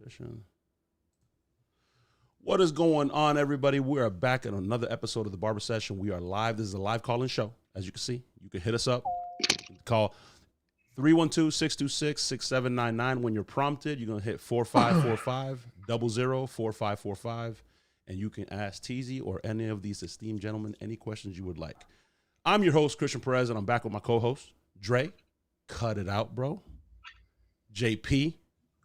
Edition. What is going on, everybody? We are back in another episode of the Barber Session. We are live. This is a live call-in show. As you can see, you can hit us up. Call 312-626-6799. When you're prompted, you're going to hit 4545 004545, and you can ask Teezy or any of these esteemed gentlemen any questions you would like. I'm your host, Christian Perez, and I'm back with my co-host, Dre. Cut it out, bro. JP,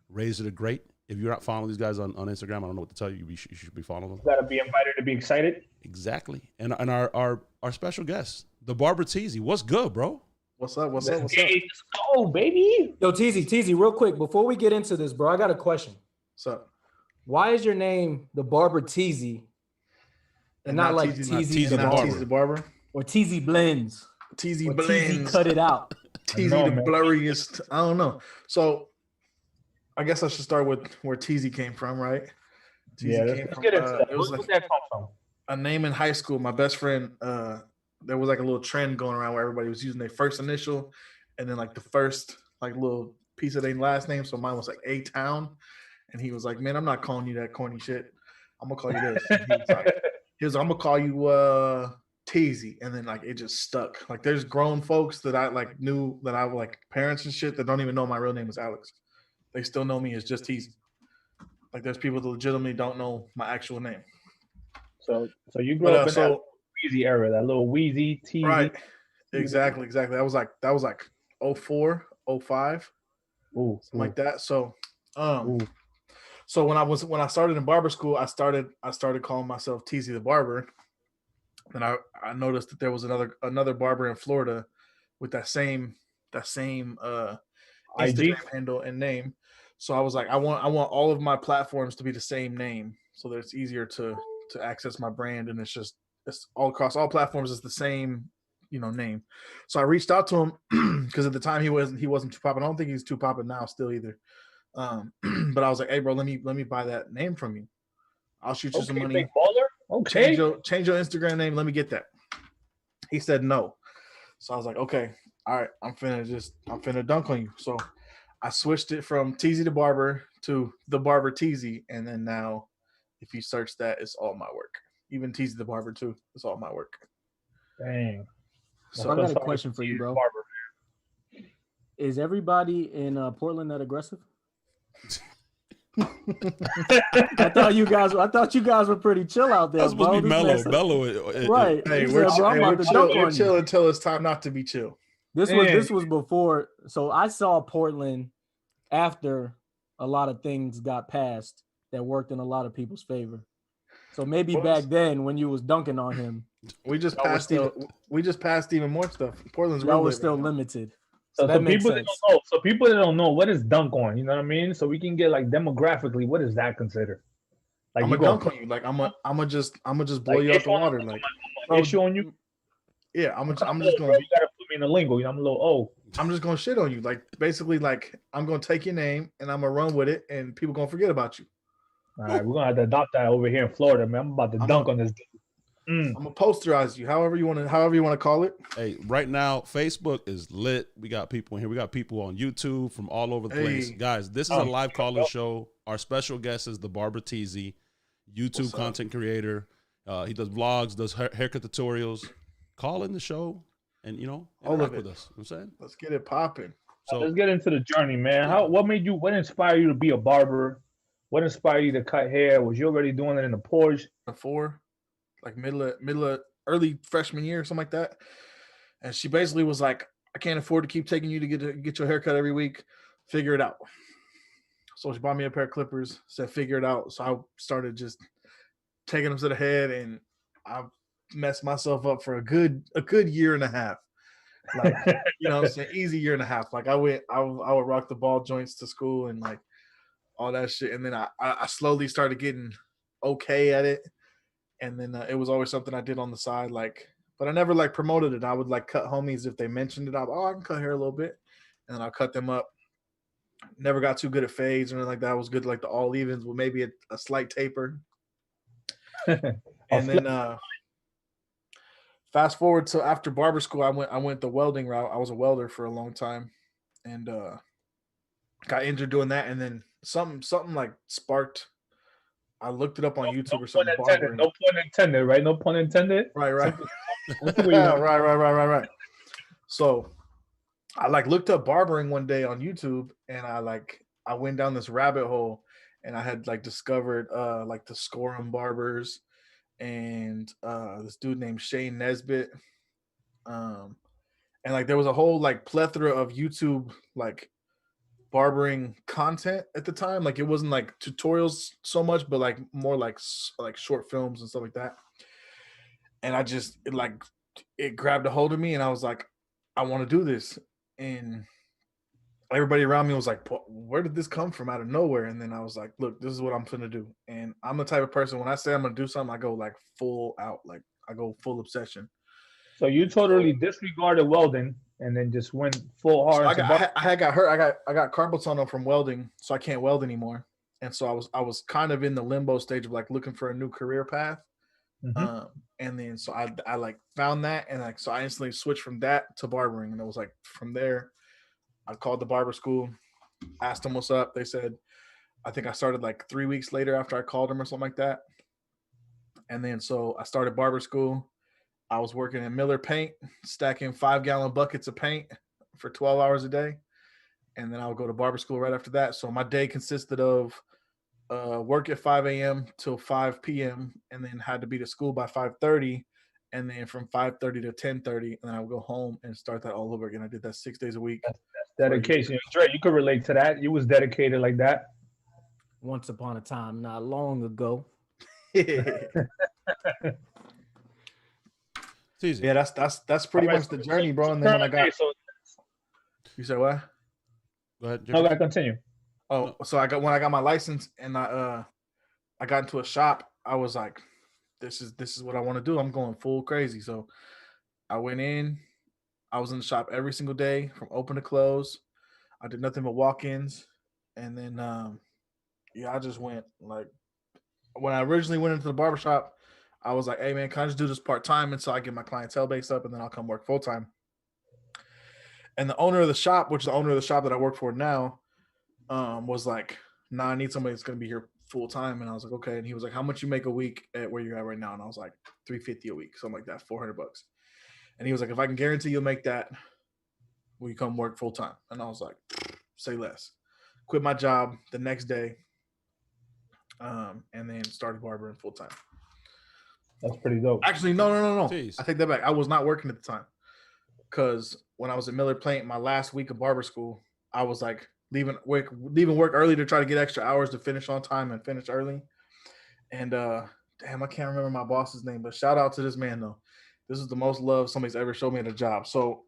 Razor the Great. If you're not following these guys on Instagram, I don't know what to tell you. You should be following them. You gotta be invited to be excited. Exactly. And our special guest, the Barber Teezy. What's good, bro? What's up? Let's go, baby. Yo, Teezy, real quick, before we get into this, bro, I got a question. What's up? Why is your name the Barber Teezy and not like Teezy the Barber? Or Teezy Blends? Teezy or Blends. Teezy Cut It Out. Teezy the blurriest. I don't know. So I guess I should start with where Teezy came from, right? Teezy came from, get into that. Where's that come from? A name in high school. My best friend, there was like a little trend going around where everybody was using their first initial and then like the first like little piece of their last name. So mine was like A-Town. And he was like, man, I'm not calling you that corny shit. I'm gonna call you this. And he was like, I'm gonna call you Teezy. And then like it just stuck. Like there's grown folks that I like knew that I like parents and shit that don't even know my real name is Alex. They still know me as just Teezy. Like there's people that legitimately don't know my actual name. So you grew up in that Weezy era, that little Weezy Teezy. Right. Exactly. That was like 04, 05. Something like that. So so when I started in barber school, I started calling myself Teezy the Barber. And I noticed that there was another barber in Florida with that same Instagram handle and name. So I was like, I want all of my platforms to be the same name so that it's easier to access my brand, and it's all across all platforms is the same, name. So I reached out to him because at the time he wasn't too popping. I don't think he's too popping now still either. But I was like, hey bro, let me buy that name from you. I'll shoot you some money. Big baller. Okay. Change your Instagram name. Let me get that. He said no. So I was like, okay, all right, I'm finna dunk on you. So I switched it from Teezy the Barber to the Barber Teezy, and then now, if you search that, it's all my work. Even Teezy the Barber too, it's all my work. Dang. So I got a question for you, bro. Barber. Is everybody in Portland that aggressive? I thought you guys were pretty chill out there. That's supposed to be mellow. Right. Hey, we're chill until it's time not to be chill. This was before. So I saw Portland after a lot of things got passed that worked in a lot of people's favor. So maybe back then when you was dunking on him, we just passed even more stuff. Portland's was still limited. So people that don't know, what is dunk on? You know what I mean? So we can get like demographically, what is that considered? Like I'm gonna dunk on you. Like I'm gonna just blow you out the water. Like issue on you. Yeah, I'm just gonna. You gotta put me in the lingo. I'm a little I'm just gonna shit on you. Like basically, like I'm gonna take your name and I'm gonna run with it, and people gonna forget about you. All right, we're gonna have to adopt that over here in Florida, man. I'm about to dunk on this dude. I'm gonna posterize you, however you want to call it. Hey, right now Facebook is lit. We got people in here. We got people on YouTube from all over the place. Guys, this is a live call-in show. Our special guest is the Barber Teezy, YouTube content creator. He does vlogs, does haircut tutorials. Call in the show and interact with us. You know what I'm saying, let's get it popping. So let's get into the journey, man. What inspired you to be a barber? What inspired you to cut hair? Was you already doing it in the porch? Before, like middle of early freshman year, something like that. And she basically was like, I can't afford to keep taking you to get your haircut every week. Figure it out. So she bought me a pair of clippers, said figure it out. So I started just taking them to the head, and I messed myself up for a good year and a half. Like, I'm saying, easy year and a half. Like I would rock the ball joints to school and like all that shit. And then I slowly started getting okay at it. And then it was always something I did on the side, like, but I never like promoted it. I would like cut homies if they mentioned it. I can cut hair a little bit, and then I'll cut them up. Never got too good at fades or anything like that. I was good like the all evens with maybe a slight taper. And then fast forward to after barber school, I went the welding route. I was a welder for a long time, and got injured doing that, and then something like sparked. I looked it up on YouTube or pun something. intended. Barbering. No pun intended, right? No pun intended. Right. Something where you want. Right. So I like looked up barbering one day on YouTube, and I went down this rabbit hole, and I had like discovered like the Scorum barbers and this dude named Shane Nesbitt. And like there was a whole like plethora of YouTube like barbering content at the time. Like it wasn't like tutorials so much, but like more like short films and stuff like that. And it grabbed a hold of me, and I was like, I want to do this. And everybody around me was like, where did this come from out of nowhere? And then I was like, look, this is what I'm gonna do. And I'm the type of person, when I say I'm gonna do something, I go like full out, like I go full obsession. So you totally disregarded welding and then just went full hard. So I got hurt. I got carpal tunnel from welding, so I can't weld anymore. And so I was kind of in the limbo stage of like looking for a new career path. And then so I like found that, and like so I instantly switched from that to barbering, and it was like from there I called the barber school, asked them what's up. They said, I think I started like 3 weeks later after I called them or something like that. And then so I started barber school. I was working in Miller Paint, stacking 5-gallon buckets of paint for 12 hours a day. And then I would go to barber school right after that. So my day consisted of work at 5 a.m. till 5 p.m. and then had to be to school by 5:30. And then from 5:30 to 10:30, and then I would go home and start that all over again. I did that 6 days a week. That's dedication. Dre, you could relate to that. You was dedicated like that. Once upon a time, not long ago. Teezy. Yeah, that's pretty much the journey, bro. And then when I got, you said what? Go ahead. No, gotta continue. Oh, so when I got my license and I got into a shop, I was like, this is what I want to do. I'm going full crazy. So I went in. I was in the shop every single day from open to close. I did nothing but walk-ins, and then I just went like when I originally went into the barbershop, I was like, hey man, can I just do this part-time until I get my clientele base up, and then I'll come work full-time. And the owner of the shop, which is the owner of the shop that I work for now, was like, nah, I need somebody that's gonna be here full-time. And I was like, okay. And he was like, how much you make a week at where you're at right now? And I was like, $350 a week, something like that, $400. And he was like, if I can guarantee you'll make that, will you come work full-time? And I was like, say less. Quit my job the next day, and then started barbering full-time. That's pretty dope. Actually, no. Jeez. I take that back. I was not working at the time, because when I was at Miller Paint, my last week of barber school, I was like leaving work early to try to get extra hours to finish on time and finish early. And damn, I can't remember my boss's name, but shout out to this man though. This is the most love somebody's ever showed me at a job. So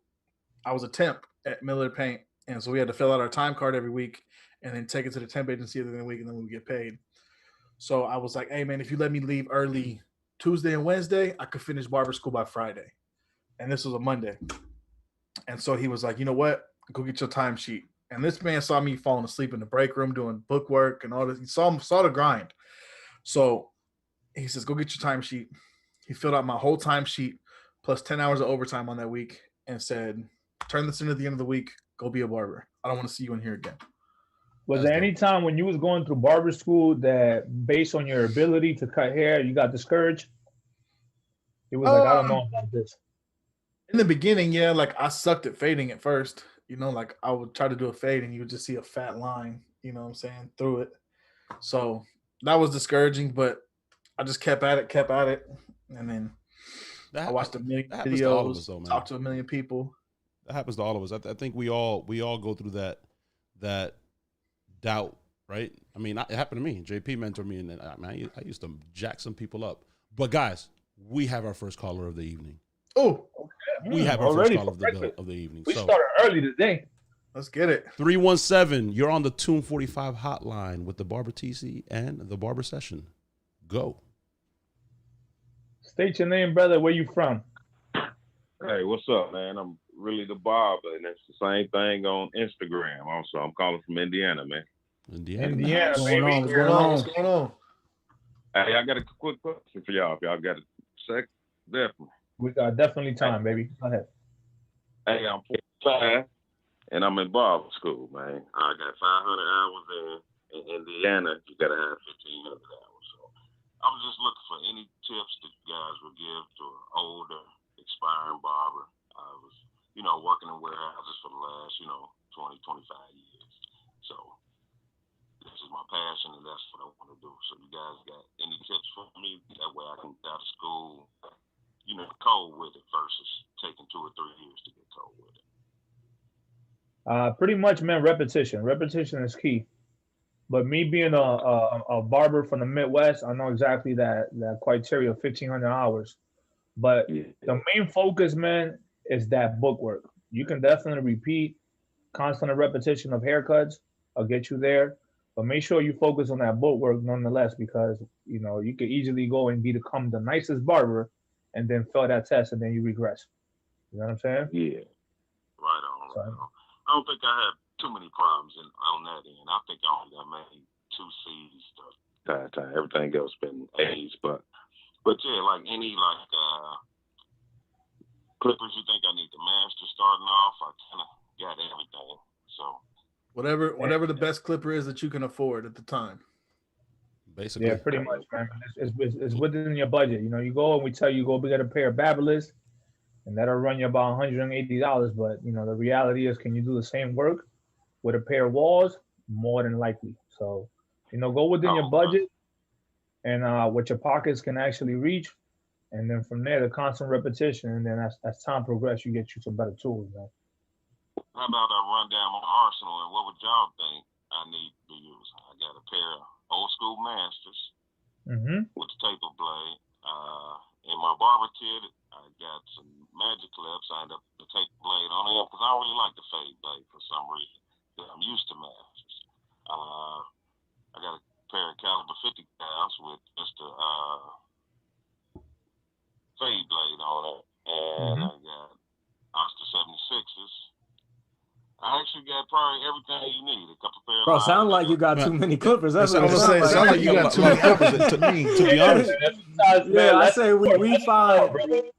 I was a temp at Miller Paint, and so we had to fill out our time card every week and then take it to the temp agency at the end of the week, and then we would get paid. So I was like, hey man, if you let me leave early Tuesday and Wednesday, I could finish barber school by Friday. And this was a Monday. And so he was like, you know what? Go get your timesheet. And this man saw me falling asleep in the break room doing book work and all this. He saw the grind. So he says, go get your timesheet. He filled out my whole timesheet plus 10 hours of overtime on that week and said, turn this in at the end of the week. Go be a barber. I don't want to see you in here again. Was there any time when you was going through barber school that based on your ability to cut hair, you got discouraged? It was like, I don't know about this. In the beginning, yeah, like I sucked at fading at first. You know, like I would try to do a fade and you would just see a fat line, you know what I'm saying, through it. So that was discouraging, but I just kept at it. And then I watched a million videos, talked to a million people. That happens to all of us. I think we all go through that doubt, right? I mean, it happened to me. JP mentored me, and I used to jack some people up. But guys, we have our first caller of the evening. Oh, we have our first caller of the evening. We started early today. Let's get it. 317, you're on the Tune 45 hotline with the Barber Teezy and the Barber Session. Go. State your name, brother. Where you from? Hey, what's up, man? I'm really the Barber, and it's the same thing on Instagram. Also, I'm calling from Indiana, man. Indiana, What's baby. What's going on? Hey, I got a quick question for y'all. If y'all got a sec, definitely. We got definitely time, baby. Go ahead. Hey, I'm 45, and I'm in barber school, man. I got 500 hours in Indiana. You got to have 1,500 hours. So I'm just looking for any tips that you guys would give to an older, expiring barber. I was, working in warehouses for the last, 20, 25 years. So this is my passion, and that's what I want to do. So you guys got any tips for me? That way I can get out of school, cold with it versus taking 2 or 3 years to get cold with it. Pretty much, man. Repetition. Repetition is key. But me being a barber from the Midwest, I know exactly that criteria of 1,500 hours. But the main focus, man, is that bookwork. You can definitely repeat constant repetition of haircuts. I'll get you there. But make sure you focus on that bookwork nonetheless, because you could easily go and become the nicest barber, and then fail that test, and then you regress. You know what I'm saying? Yeah. Right on. Right on. I don't think I had too many problems on that end. I think I only got maybe 2 C's to everything else been A's, but yeah, like any clippers you think I need to master starting off, I kind of got everything. So whatever the best clipper is that you can afford at the time. Basically, yeah, pretty much, man. It's within your budget. You go and we tell you go get a pair of Babyliss, and that'll run you about $180. But the reality is, can you do the same work with a pair of walls? More than likely. So go within your budget and what your pockets can actually reach, and then from there the constant repetition, and then as time progresses, you get you some better tools, man. How about I run down my arsenal, and what would y'all think I need to use? I got a pair of old school masters with the taper blade. In my barber kit, I got some magic clips. I ended up the taper blade on it because I don't really like the fade blade for some reason. I'm used to masters. I got a pair of caliber 50 cals with just a fade blade on it, and I got Oscar 76s. I actually got probably everything you need. A couple pair of Bro, sound like you got too many clippers. That's what I was saying. Sound like you got too many clippers. To me, to be honest. Yeah, I say we find.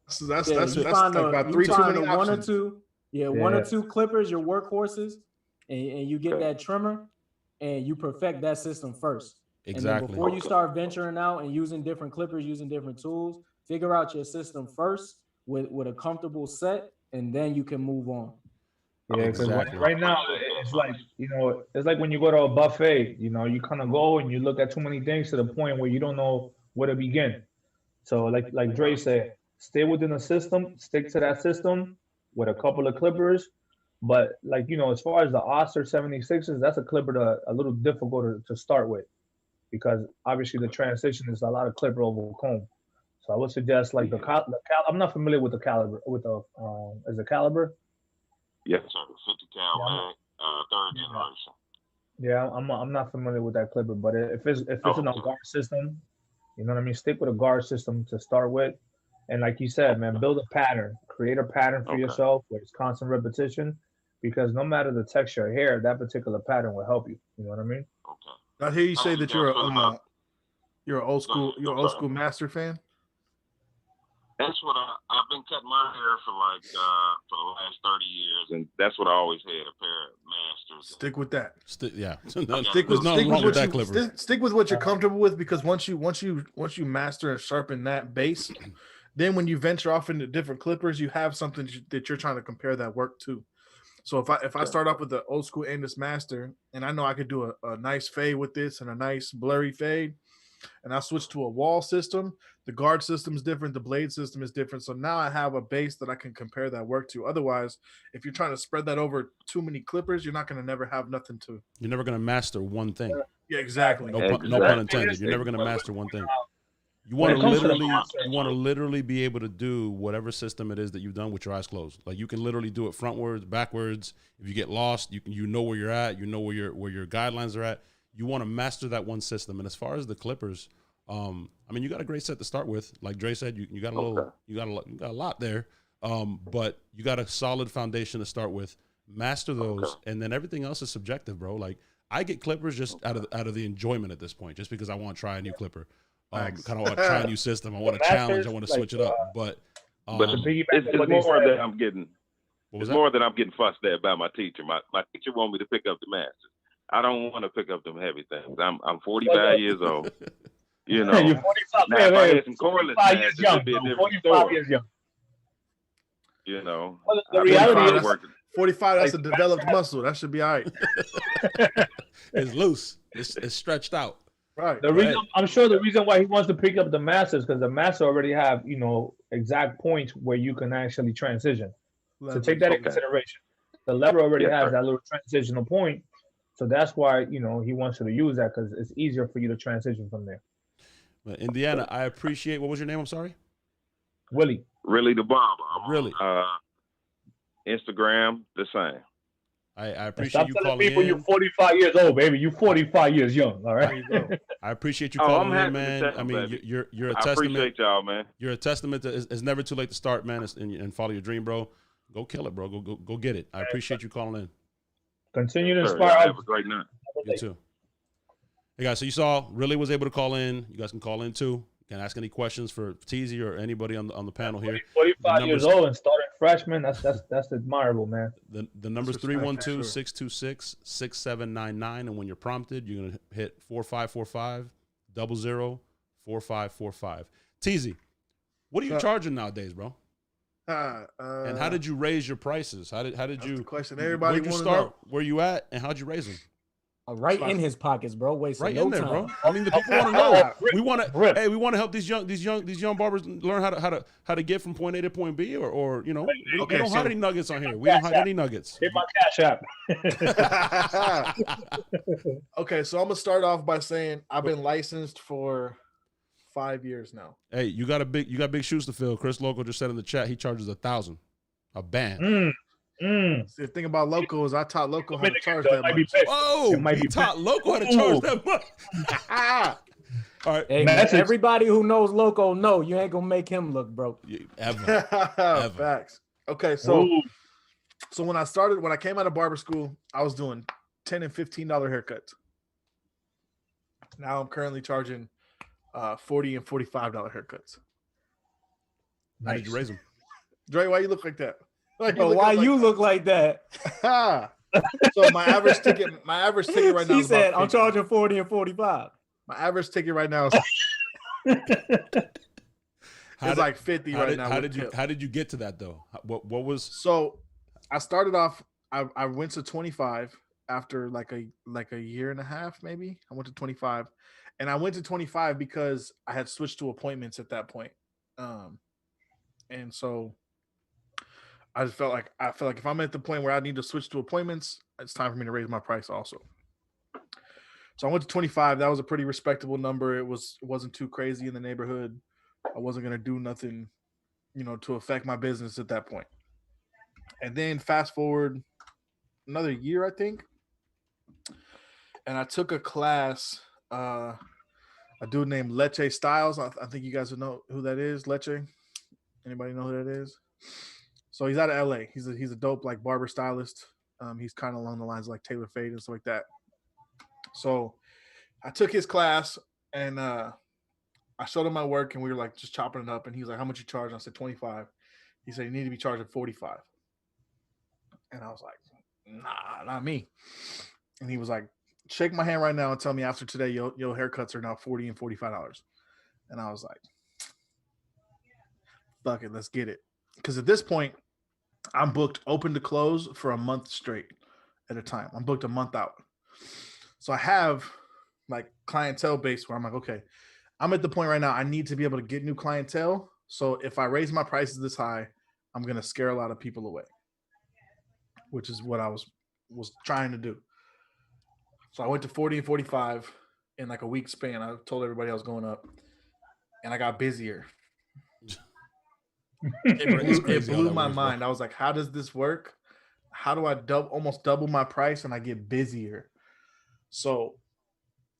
So that's you like find about 3 too many one or options. two. Yeah, 1 or 2 clippers, your workhorses, and you get that trimmer, and you perfect that system first. Exactly. And then before you start venturing out and using different clippers, using different tools, figure out your system first with a comfortable set, and then you can move on. Yeah, because right now it's like it's like when you go to a buffet. You kind of go and you look at too many things to the point where you don't know where to begin. So like Dre said, stay within a system, stick to that system with a couple of clippers. But as far as the Oster 76s, that's a clipper a little difficult to start with, because obviously the transition is a lot of clipper over comb. So I would suggest the I'm not familiar with the caliber is it caliber? Yes, sir. 50 cal mag, 3rd generation. Yeah, I'm not familiar with that clipper, but if it's in a guard system, you know what I mean. Stick with a guard system to start with, and like you said, man, build a pattern, create a pattern for yourself where it's constant repetition, because no matter the texture of hair, that particular pattern will help you. You know what I mean? Okay. I hear you say that you're an old school master fan. That's what I've been cutting my hair for the last 30 years, and that's what I always had, a pair of masters. Stick with that. Stick with what you're comfortable with, because once you master and sharpen that base, then when you venture off into different clippers, you have something that you're trying to compare that work to. So if I start off with the old school Andis master, and I know I could do a nice fade with this and a nice blurry fade, and I switch to a wall system, the guard system is different, the blade system is different. So now I have a base that I can compare that work to. Otherwise, if you're trying to spread that over too many clippers, you're not going to never have nothing to. You're never going to master one thing. Yeah, exactly. No pun intended. You're never going to master one thing. You want to literally be able to do whatever system it is that you've done with your eyes closed. Like you can literally do it frontwards, backwards. If you get lost, you know where you're at. You know where your guidelines are at. You want to master that one system. And as far as the clippers, you got a great set to start with. Like Dre said, you got a lot there, but you got a solid foundation to start with. Master those, and then everything else is subjective, bro. Like I get clippers just out of the enjoyment at this point, just because I want to try a new clipper. Kind of want to try a new system. I want to challenge. I want to switch it up. But it's more that I'm getting. It's more than I'm getting fussed at by my teacher. My teacher want me to pick up the masters. I don't want to pick up them heavy things. I'm 45 years old. You know, you're 45. Now if I had some cordless masters, it'd be a different story. Years young. You know, well, the reality is 45. That's a developed muscle. That should be all right. It's loose. It's stretched out. Right. The reason I'm sure the reason why he wants to pick up the masters because the master already have exact points where you can actually transition. So take that in consideration. The lever already has that little transitional point, so that's why he wants you to use that because it's easier for you to transition from there. But Indiana, I appreciate. What was your name? I'm sorry. Willie. Really the barber. Really. Instagram the same. I appreciate you calling people in. You're 45 years old, baby. You're 45 years young. All right. I appreciate you calling in, man. I mean, you're a I testament. appreciate y'all, man. You're a testament to it's never too late to start, man, and follow your dream, bro. Go kill it, bro. Go get it. I appreciate you calling in. Continue to inspire. Have a great night. You too. Hey guys, so you saw Really was able to call in. You guys can call in too. You can ask any questions for Teezy or anybody on the panel here. 45 years old and starting freshman. That's admirable, man. The number's 312-626-6799, and when you're prompted, you're gonna hit 4545 004545. Teezy, what are you charging nowadays, bro? And how did you raise your prices? How did you? The question everybody where'd you start? Where you at? And how'd you raise them? Right in his pockets, bro. Right in there, bro. I mean, the people want to know. We want to help these young barbers learn how to get from point A to point B, or we don't hide any nuggets on here. We don't hide any nuggets. Hit my Cash App. Okay, so I'm gonna start off by saying I've been licensed for 5 years now. Hey, you got big shoes to fill. Chris Loco just said in the chat he charges $1,000 a band. See, the thing about Loco is I taught Loco how to charge that much. Oh, he taught Loco how to charge that much. All right, hey, man, everybody who knows Loco you ain't gonna make him look broke. Ever. Facts. Okay, so when I came out of barber school, I was doing $10 and $15 haircuts. Now I'm currently charging $40 and $45 haircuts. How did you raise them? Dre, why you look like that? Why you look like that? So my average ticket right now. He said, "I'm charging 40 and 45." My average ticket right now is like 50 right now. How did you get to that though? What was? So I started off. I went to 25 after like a year and a half, maybe. I went to 25, and I went to 25 because I had switched to appointments at that point, and so. I felt like if I'm at the point where I need to switch to appointments, it's time for me to raise my price also. So I went to 25. That was a pretty respectable number. It wasn't too crazy in the neighborhood. I wasn't going to do nothing, to affect my business at that point. And then fast forward another year, I think. And I took a class, a dude named Leche Styles. I think you guys would know who that is. Leche. Anybody know who that is? So he's out of LA. He's a dope like barber stylist. He's kind of along the lines of like Taylor Fade and stuff like that. So I took his class and I showed him my work and we were like just chopping it up. And he was like, "How much you charge?" And I said 25. He said, "You need to be charging 45." And I was like, "Nah, not me." And he was like, "Shake my hand right now and tell me after today your haircuts are now $40 and $45." And I was like, "Fuck it, let's get it." Because at this point, I'm booked open to close for a month straight at a time. I'm booked a month out. So I have like clientele base where I'm like, okay, I'm at the point right now, I need to be able to get new clientele. So if I raise my prices this high, I'm going to scare a lot of people away, which is what I was trying to do. So I went to 40 and 45 in like a week span. I told everybody I was going up and I got busier. It blew my mind. I was like, how does this work? How do I almost double my price and I get busier? So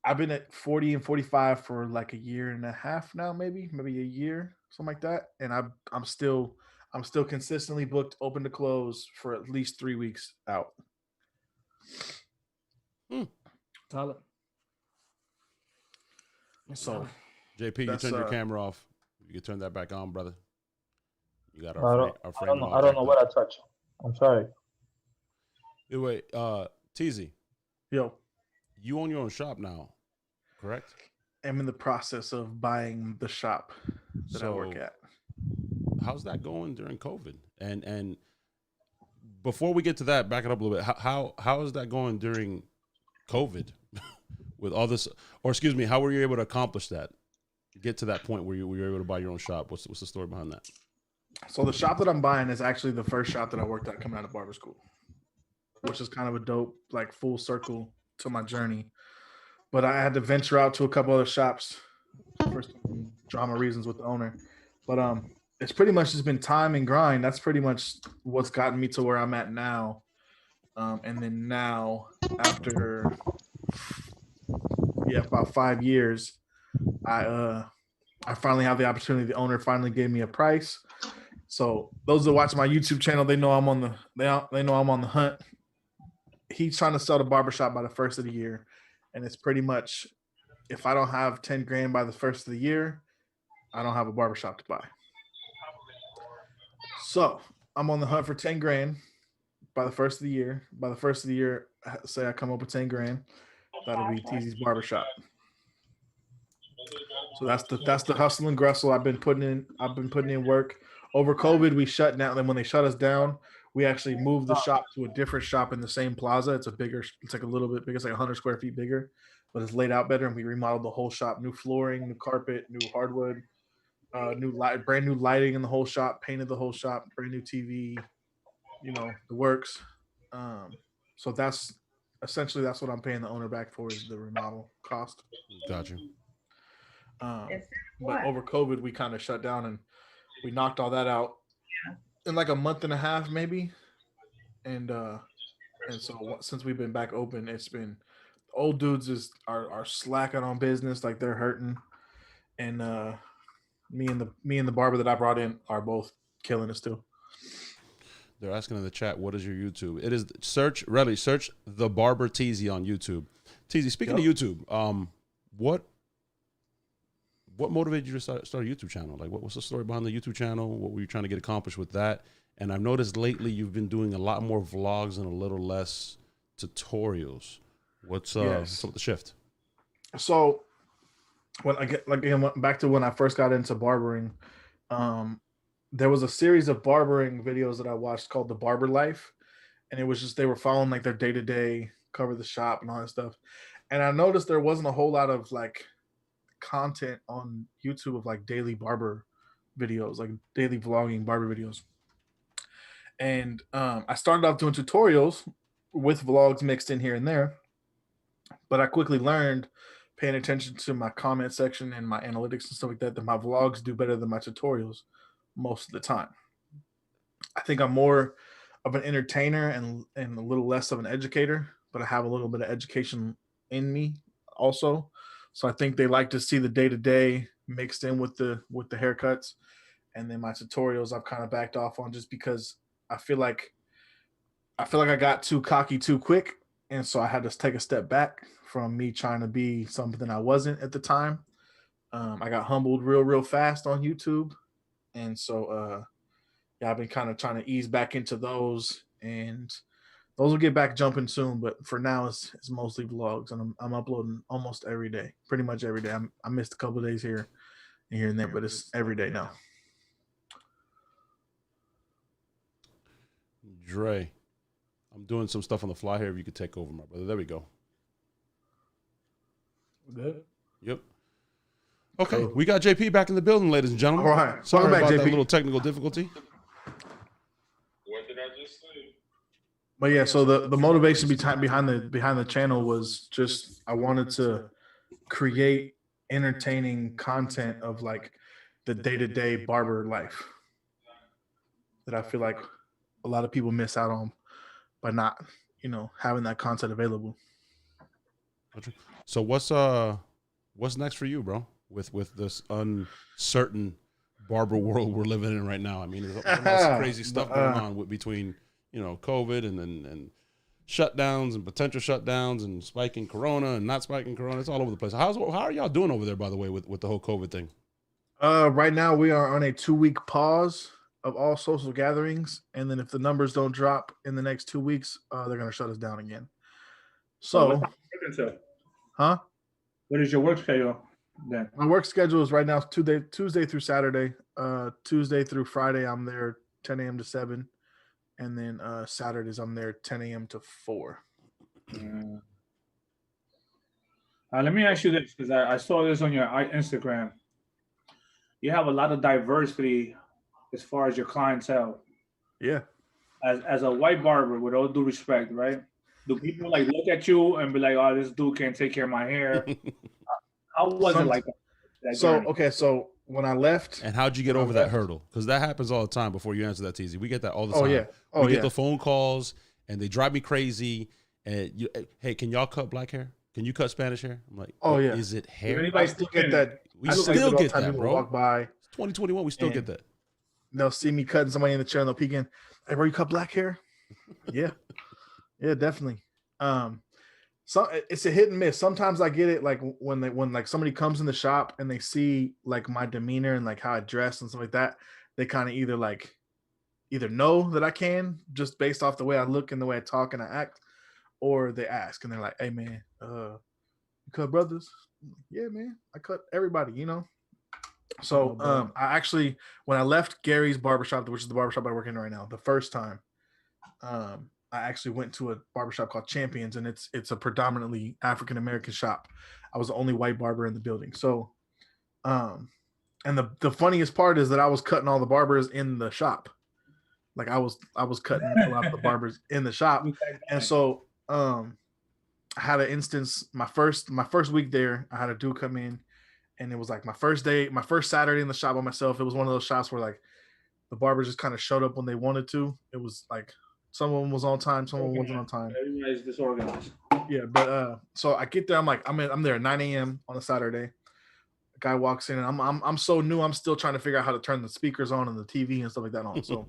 I've been at 40 and 45 for like a year and a half now, maybe a year, something like that. And I'm still consistently booked open to close for at least 3 weeks out. Tyler. So JP, you turned your camera off. You can turn that back on, brother. You got I don't know what I touched. I'm sorry. Wait, Teezy, Yo, you own your own shop now, correct? I'm in the process of buying the shop that I work So at. how's that going during COVID? And before we get to that, back it up a little bit. How is that going during COVID with all this? Or excuse me, how were you able to accomplish that? Get to that point where you were able to buy your own shop. What's the story behind that? So the shop that I'm buying is actually the first shop that I worked at coming out of barber school, which is kind of a dope, like full circle to my journey. But I had to venture out to a couple other shops for some drama reasons with the owner. But it's pretty much just been time and grind. That's pretty much what's gotten me to where I'm at now. And then now, after about 5 years, I finally have the opportunity. The owner finally gave me a price. So those that watch my YouTube channel, they know I'm on the they know I'm on the hunt. He's trying to sell the barbershop by the first of the year, and it's pretty much if I don't have 10 grand by the first of the year, I don't have a barbershop to buy. So I'm on the hunt for 10 grand by the first of the year. By the first of the year, say I come up with 10 grand, that'll be Teezy's barbershop. So that's the hustle and bustle I've been putting in work. Over COVID, we shut down. Then when they shut us down, we actually moved the shop to a different shop in the same plaza. It's like a little bit bigger. It's like 100 square feet bigger, but it's laid out better. And we remodeled the whole shop: new flooring, new carpet, new hardwood, brand new lighting in the whole shop, painted the whole shop, brand new TV, the works. So that's essentially that's what I'm paying the owner back for is the remodel cost. Gotcha. But over COVID, we kind of shut down and we knocked all that out in like a month and a half, maybe. And so since we've been back open, it's been old dudes are slacking on business, like they're hurting. And me and the barber that I brought in are both killing us too. They're asking in the chat, what is your YouTube? It is search the Barber Teezy on YouTube. Teezy, speaking of YouTube, what motivated you to start a YouTube channel? Like, what's the story behind the YouTube channel? What were you trying to get accomplished with that? And I've noticed lately you've been doing a lot more vlogs and a little less tutorials. What's the shift? So when I get back to when I first got into barbering, there was a series of barbering videos that I watched called The Barber Life, and it was just they were following like their day-to-day, cover the shop and all that stuff. And I noticed there wasn't a whole lot of like content on YouTube of like daily barber videos, like daily vlogging barber videos. And I started off doing tutorials with vlogs mixed in here and there, but I quickly learned, paying attention to my comment section and my analytics and stuff like that my vlogs do better than my tutorials most of the time. I think I'm more of an entertainer and a little less of an educator, but I have a little bit of education in me also. So I think they like to see the day-to-day mixed in with the haircuts. And then my tutorials I've kind of backed off on just because I feel like I got too cocky too quick. And so I had to take a step back from me trying to be something I wasn't at the time. I got humbled real fast on YouTube. And so I've been kind of trying to ease back into those, and those will get back jumping soon. But for now, it's mostly vlogs, and I'm uploading almost every day, pretty much every day. I missed a couple of days here and there, but it's every day now. Dre, I'm doing some stuff on the fly here. If you could take over, my brother. There we go. Good. Yep. Okay, we got JP back in the building, ladies and gentlemen. All right. Sorry Welcome back, about JP. that little technical difficulty. What did I just say? But yeah, so the motivation behind the channel was just I wanted to create entertaining content of like the day-to-day barber life that I feel like a lot of people miss out on by not, having that content available. So what's next for you, bro? With this uncertain barber world we're living in right now. I mean, there's all this crazy stuff going on between COVID and shutdowns and potential shutdowns and spiking corona and not spiking corona. It's all over the place. How are y'all doing over there, by the way, with the whole COVID thing? Right now we are on a 2-week pause. of all social gatherings, and then if the numbers don't drop in the next 2 weeks, they're gonna shut us down again. So, huh? What is your work schedule then? My work schedule is right now Tuesday through Saturday. Tuesday through Friday, I'm there 10 a.m. to 7, and then Saturdays I'm there 10 a.m. to 4. Let me ask you this, because I saw this on your Instagram. You have a lot of diversity as far as your clientele. Yeah. As a white barber, with all due respect, right? Do people like look at you and be like, "Oh, this dude can't take care of my hair"? How was it like that journey? Okay, so when I left, and how'd you get over that hurdle? Because that happens all the time. Before you answer that, Teezy, we get that all the time. We get the phone calls, and they drive me crazy. And hey, can y'all cut black hair? Can you cut Spanish hair? I'm like, is it hair? I still get that. We still get that, bro. Walk by. It's 2021. We still get that. They'll see me cutting somebody in the chair, and they'll peek in. Hey, bro, you cut black hair? Yeah, definitely. So it's a hit and miss. Sometimes I get it, like when like somebody comes in the shop and they see like my demeanor and like how I dress and stuff like that. They kind of either know that I can just based off the way I look and the way I talk and I act, or they ask and they're like, "Hey man, you cut brothers?" Yeah, man, I cut everybody, you know. So I actually, when I left Gary's barbershop, which is the barbershop I work in right now, the first time, I actually went to a barbershop called Champions, and it's a predominantly African American shop. I was the only white barber in the building. So, and the funniest part is that I was cutting all the barbers in the shop. Like I was cutting a lot of the barbers in the shop. And so I had an instance, my first week there, I had a dude come in, and it was like my first Saturday in the shop by myself. It was one of those shops where like the barbers just kind of showed up when they wanted to. It was like some of them was on time, some of them wasn't on time. Everybody's disorganized. Yeah, but so I get there, I'm there at 9 a.m. on a Saturday. A guy walks in, and I'm so new, I'm still trying to figure out how to turn the speakers on and the TV and stuff like that on. So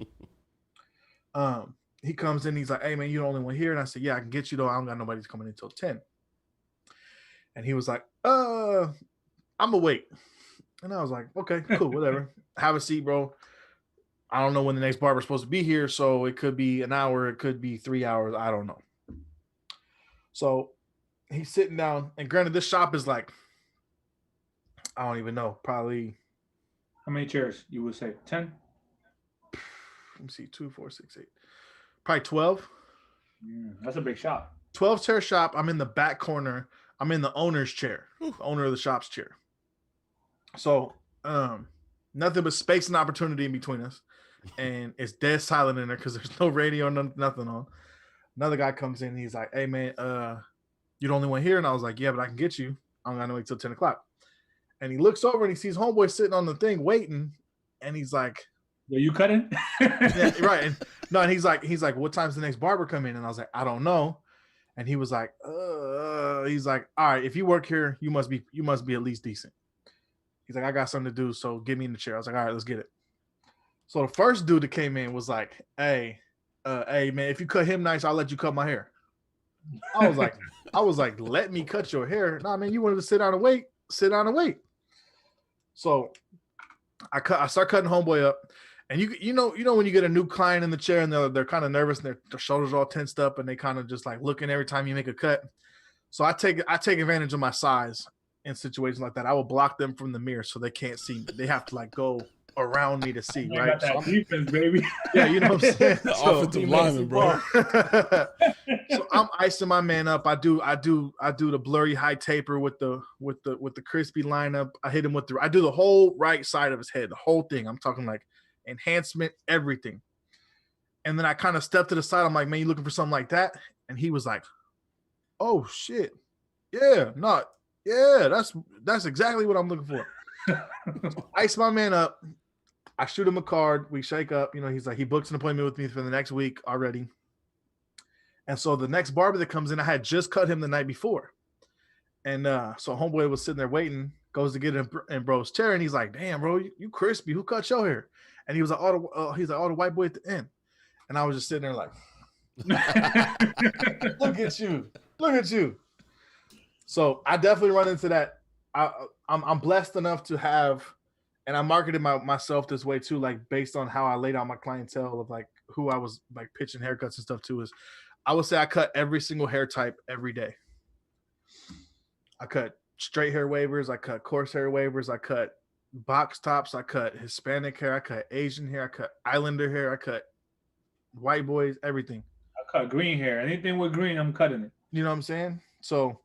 he comes in, he's like, "Hey man, you're the only one here." And I said, "Yeah, I can get you though. I don't got nobody's coming in until 10. And he was like, I'm gonna wait. And I was like, "Okay, cool, whatever. Have a seat, bro. I don't know when the next barber's supposed to be here, so it could be an hour, it could be 3 hours, I don't know." So he's sitting down, and granted, this shop is like, I don't even know, probably. How many chairs you would say? 10? Let me see, 2, 4, 6, 8. Probably 12. That's a big shop. 12-chair shop. I'm in the back corner. I'm in the owner's chair, the owner of the shop's chair. So nothing but space and opportunity in between us. And it's dead silent in there because there's no radio, nothing on. Another guy comes in and he's like, "Hey man, you're the only one here." And I was like, "Yeah, but I can get you. I'm gonna wait till 10 o'clock. And he looks over and he sees homeboy sitting on the thing waiting, and he's like, "Are you cutting?" Yeah, right. And he's like, "What time's the next barber come in?" And I was like, "I don't know." And he was like, he's like, "All right, if you work here, you must be at least decent." He's like, "I got something to do, so get me in the chair." I was like, "All right, let's get it." So the first dude that came in was like, "Hey man, if you cut him nice, I'll let you cut my hair." I was like, "Let me cut your hair?" "Nah, man, you wanted to sit down and wait. Sit down and wait." So I start cutting homeboy up, and you know when you get a new client in the chair and they're kind of nervous and their shoulders are all tensed up and they kind of just like looking every time you make a cut. So I take advantage of my size in situations like that. I will block them from the mirror so they can't see me. They have to like go around me to see, right? So defense, baby. Yeah, you know what I'm saying. Offensive lineman, bro. So I'm icing my man up. I do the blurry high taper with the crispy lineup. I hit him I do the whole right side of his head, the whole thing. I'm talking like enhancement, everything. And then I kind of stepped to the side. I'm like, "Man, you looking for something like that?" And he was like, "Oh shit, yeah, that's exactly what I'm looking for." So ice my man up. I shoot him a card. We shake up. You know, he's like, he books an appointment with me for the next week already. And so the next barber that comes in, I had just cut him the night before. And so homeboy was sitting there waiting, goes to get in bro's chair, and he's like, "Damn, bro, you crispy. Who cut your hair?" And he was like, the white boy at the end. And I was just sitting there like, look at you. So I definitely run into that. I'm blessed enough to have and I marketed myself this way too, like based on how I laid out my clientele of like who I was like pitching haircuts and stuff to. Is I would say I cut every single hair type every day. I cut straight hair wavers, I cut coarse hair wavers, I cut box tops, I cut Hispanic hair, I cut Asian hair, I cut Islander hair, I cut white boys, everything. I cut green hair. Anything with green, I'm cutting it. You know what I'm saying? So,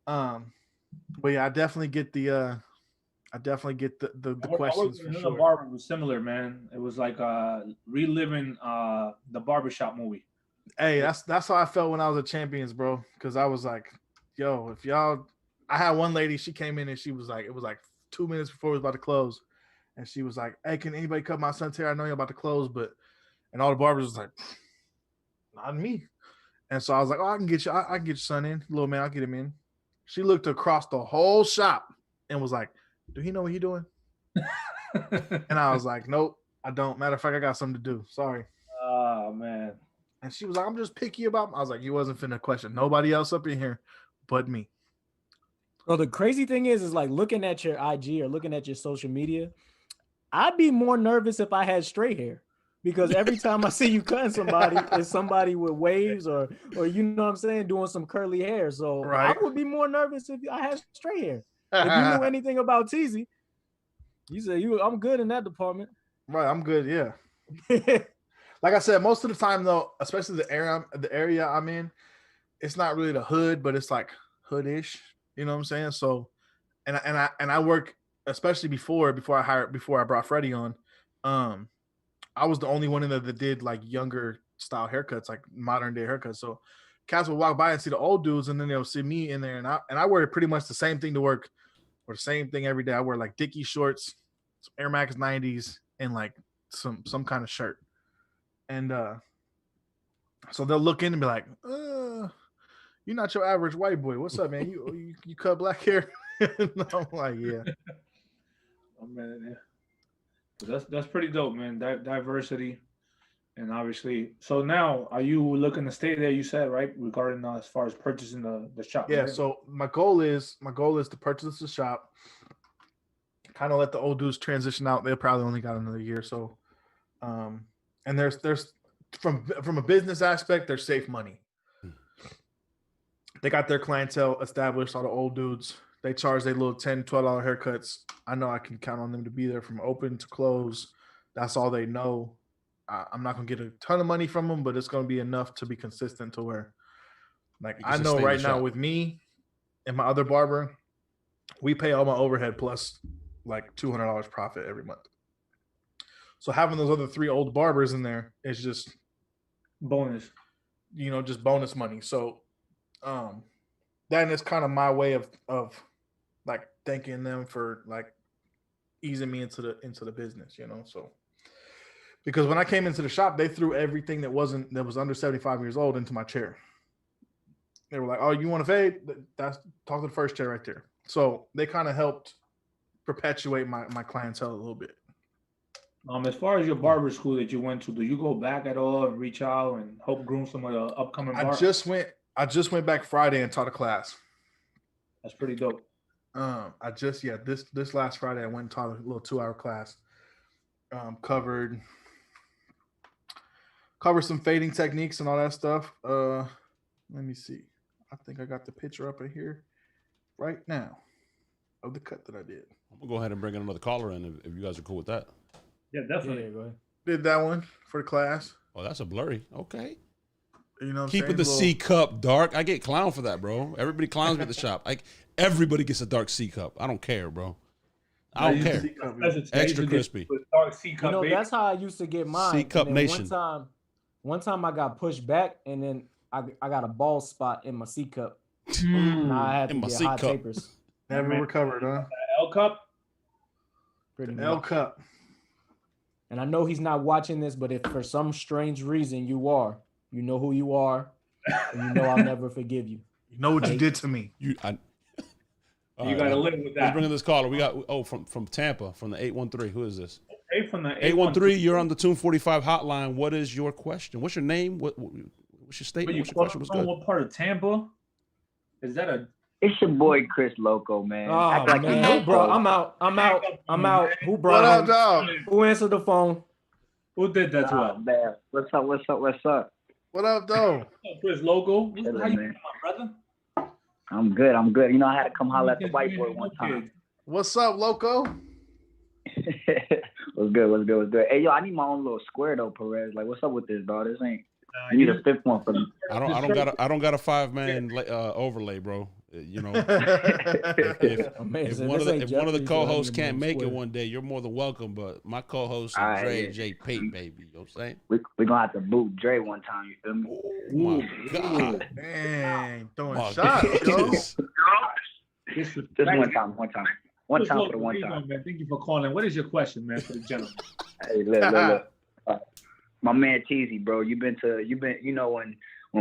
but yeah, I definitely get the questions for sure. The barber was similar, man. It was like reliving the barbershop movie. Hey, that's how I felt when I was at Champions, bro. Because I was like, yo, if y'all, I had one lady, she came in and she was like, it was like 2 minutes before it was about to close, and she was like, hey, can anybody cut my son's hair? I know you're about to close, but, and all the barbers was like, not me. And so I was like, oh, I can get your son in, little man, I'll get him in. She looked across the whole shop and was like, do he know what he's doing? And I was like, nope, I don't. Matter of fact, I got something to do. Sorry. Oh man. And she was like, I'm just picky about. I was like, you wasn't finna question nobody else up in here but me. Well, the crazy thing is like looking at your IG or looking at your social media, I'd be more nervous if I had straight hair, because every time I see you cutting somebody, it's somebody with waves or you know what I'm saying, doing some curly hair. So right. I would be more nervous if I had straight hair. If you knew anything about Teezy, you say I'm good in that department. Right, I'm good, yeah. Like I said, most of the time though, especially the area I'm in, it's not really the hood, but it's like hoodish. You know what I'm saying? So, and I work, especially before I brought Freddie on. I was the only one in there that did like younger style haircuts, like modern day haircuts. So, cats will walk by and see the old dudes, and then they'll see me in there, and I wear pretty much the same thing to work, or the same thing every day. I wear like Dickie shorts, some Air Max 90s, and like some kind of shirt. And so they'll look in and be like, you're not your average white boy. What's up, man? You cut black hair? And I'm like, yeah. Oh man, yeah. That's pretty dope, man. Diversity, and obviously. So now, are you looking to stay there? You said, right, regarding as far as purchasing the shop. Yeah. Right? So my goal is to purchase the shop. Kind of let the old dudes transition out. They probably only got another year, so. And there's from a business aspect, there's safe money. They got their clientele established, all the old dudes. They charge their little $10, $12 haircuts. I know I can count on them to be there from open to close. That's all they know. I'm not going to get a ton of money from them, but it's going to be enough to be consistent to where, like, I know right now with me and my other barber, we pay all my overhead plus like $200 profit every month. So having those other 3 old barbers in there is just bonus, just bonus money. So, that is kind of my way of like thanking them for like easing me into the business, So, because when I came into the shop, they threw everything that was under 75 years old into my chair. They were like, "Oh, you want to fade? Talk to the first chair right there." So they kind of helped perpetuate my clientele a little bit. As far as your barber school that you went to, do you go back at all and reach out and help groom some of the upcoming barbers? I just went back Friday and taught a class. That's pretty dope. This last Friday I went and taught a little 2-hour class. Covered some fading techniques and all that stuff. Let me see. I think I got the picture up in here right now of the cut that I did. I'm gonna go ahead and bring in another caller in if you guys are cool with that. Yeah, definitely. Yeah, go ahead. Did that one for the class. Oh, that's a blurry. Okay. Keeping the C cup dark. I get clowned for that, bro. Everybody clowns me at the shop. Like everybody gets a dark C cup. I don't care, bro. I don't care. Extra crispy. Dark C cup. That's how I used to get mine. C cup nation. One time I got pushed back, and then I got a bald spot in my C cup. Now I had to get hot tapers. Never recovered, huh? L cup. Pretty much. L cup. And I know he's not watching this, but if for some strange reason you are, you know who you are, and you know I'll never forgive you. You know what you did to me. You got to live with that. Let's bring in this caller. We got from Tampa, from the 813. Who is this? Hey, from the 813. You're on the Tune 45 hotline. What is your question? What's your name? What's your statement? What's your question? What's good? What part of Tampa? Is that a It's your boy Chris Loco, man. Oh man, who brought? I'm out. Who brought? What up, him? dog? Who answered the phone? Who did that to us? Man. What's up? What up, though? Chris Logo. How you man. my brother? I'm good. You know, I had to come holler at the white boy one time. What's up, Loco? What's good? Hey, yo, I need my own little square though, Perez. Like, what's up with this, dog? This ain't. You need a fifth one for me. I don't got a 5-man overlay, bro. You know, if one of the co-hosts can't make it one day, you're more than welcome. But my co-host is Dre and J Pate, baby. You know what I'm saying? We're gonna have to boot Dre one time. You feel me? Oh my God! Dang, throwing shots, yo. Just one time. One time for the one time. Man. Thank you for calling. What is your question, man, for the gentleman? Hey, look. My man Teezy, bro. You know when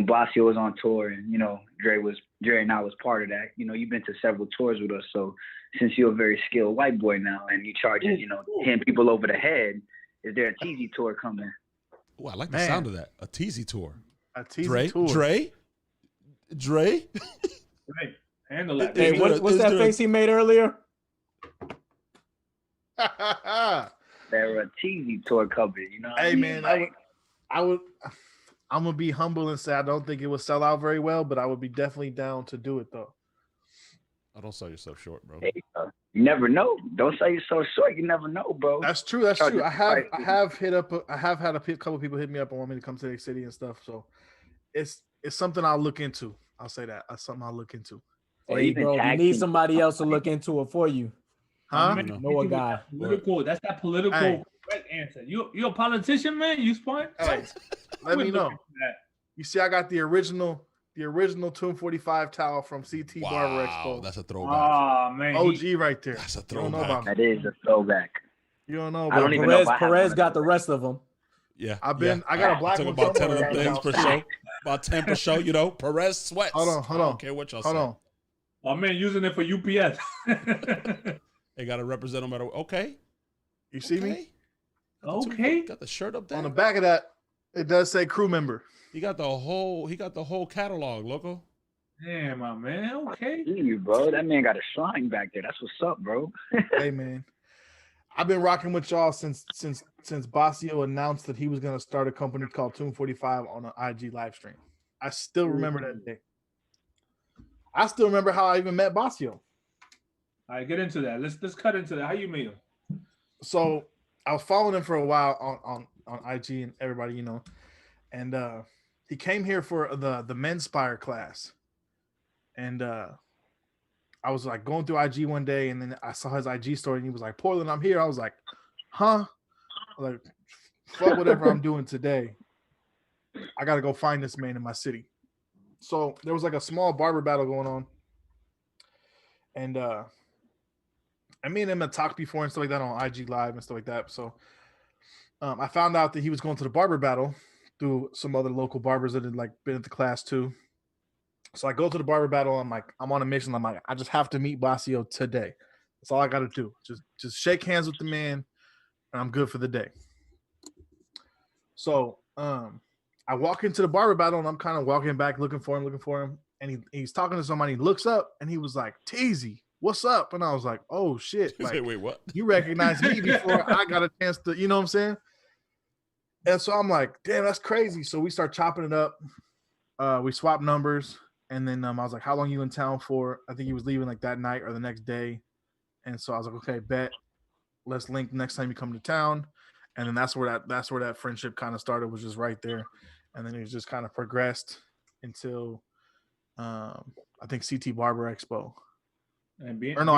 Basio was on tour and you know Dre and I was part of that. You know, you've been to several tours with us. So since you're a very skilled white boy now and you charging, you know, 10 people over the head, is there a Teezy tour coming? Oh, I like the sound of that. A Teezy tour. A Teezy tour. Dre. Right. Handle that. Hey, what's that face he made earlier? There a Teezy tour coming, you know. Hey man, I'm gonna be humble and say I don't think it would sell out very well, but I would be definitely down to do it though. I don't sell yourself short, bro. Hey, you never know. Don't sell yourself short. You never know, bro. That's true. I have had a couple people hit me up and want me to come to their city and stuff. So it's something I'll look into. I'll say that. That's something I'll look into. Hey, bro, you need somebody else to look into it for you. Huh? Know a guy. Political. That's that political correct answer. You a politician, man? You smart? Hey, let me know. You see, I got the original 245 towel from CT Barber Expo. That's a throwback. Oh man, OG right there. That's a throwback. You don't know about that is a throwback. You don't know. I don't even know. Perez got the rest of them. Yeah, I got a black one. About 10 of them things per show. About 10 per show. You know, Perez sweats. Hold on. I don't care what y'all say. Hold on. Oh man, using it for UPS. They got to represent them. Okay. You see me? Okay. Got the shirt up there. On the back of that, it does say crew member. He got the whole catalog, Loco. Yeah, my man. Okay. You, bro. That man got a shrine back there. That's what's up, bro. Hey, man. I've been rocking with y'all since Basio announced that he was going to start a company called Tune 45 on an IG live stream. I still remember that day. I still remember how I even met Basio. All right, get into that. Let's cut into that. How you meet him? So I was following him for a while on IG and everybody, you know, and he came here for the Menspire class, and I was like going through IG one day, and then I saw his IG story, and he was like, "Portland, I'm here." I was like, "Huh?" I was like, fuck whatever I'm doing today. I got to go find this man in my city. So there was like a small barber battle going on, and I mean him had talked before and stuff like that on IG Live and stuff like that. So I found out that he was going to the barber battle through some other local barbers that had like been at the class too. So I go to the barber battle. I'm like, I'm on a mission. I'm like, I just have to meet Basio today. That's all I got to do. Just shake hands with the man, and I'm good for the day. So I walk into the barber battle, and I'm kind of walking back, looking for him, and he's talking to somebody. He looks up, and he was like, "Teezy, what's up?" And I was like, "Oh shit! Like, wait, what? You recognized me before I got a chance to, you know what I'm saying?" And so I'm like, "Damn, that's crazy." So we start chopping it up. We swap numbers, and then I was like, "How long you in town for?" I think he was leaving like that night or the next day, and so I was like, "Okay, bet. Let's link next time you come to town." And then that's where that friendship kind of started, was just right there. And then it just kind of progressed until I think CT Barber Expo. I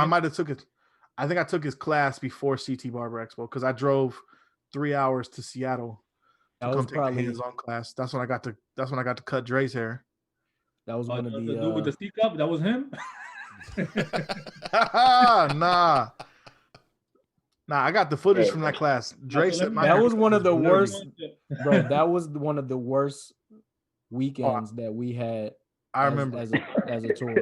might have took it. I think I took his class before CT Barber Expo because I drove 3 hours to Seattle to come take the hands-on class. That's when I got to cut Dre's hair. That was one of the dude with the C cup. That was him. Nah, I got the footage from that class. Dre said that was one of the worst, bro. That was one of the worst weekends that we had. I remember as a tour.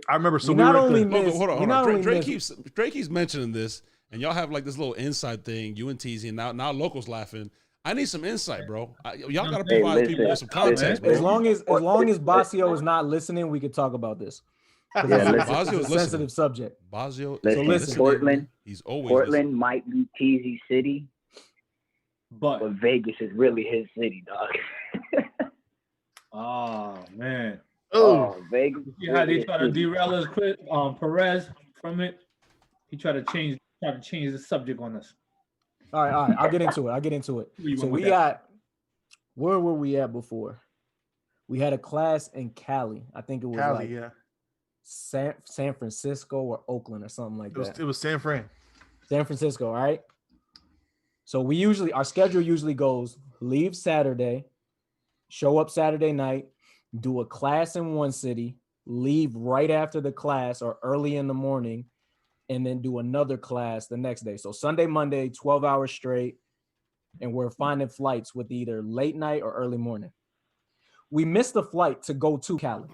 I remember. So hold on. Dre keeps mentioning this, and y'all have like this little inside thing. You and Teezy, and now Local's laughing. I need some insight, bro. Y'all gotta provide people with some context. As long as Basio is not listening, we could talk about this. Bazio It's a sensitive subject. Bazio, listen, Portland. He's always Portland might be Teezy city, but Vegas is really his city, dog. Oh man. Oh, Vegas. You see how they try to derail us, Perez from it. He tried to change the subject on us. All right. I'll get into it. So where were we at before? We had a class in Cali. I think it was San Francisco or Oakland or something like that. It was San Fran. San Francisco, all right? So our schedule usually goes leave Saturday, show up Saturday night, do a class in one city, leave right after the class or early in the morning, and then do another class the next day. So Sunday, Monday, 12 hours straight, and we're finding flights with either late night or early morning. We missed the flight to go to Cali.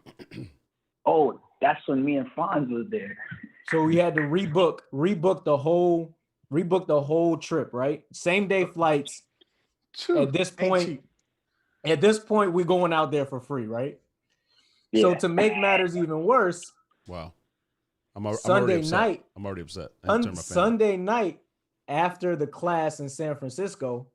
Oh, that's when me and Fonz was there. So we had to rebook the whole trip, right? Same day flights. At this point, we're going out there for free, right? Yeah. So to make matters even worse, wow. Sunday night. I'm already upset. Sunday night after the class in San Francisco,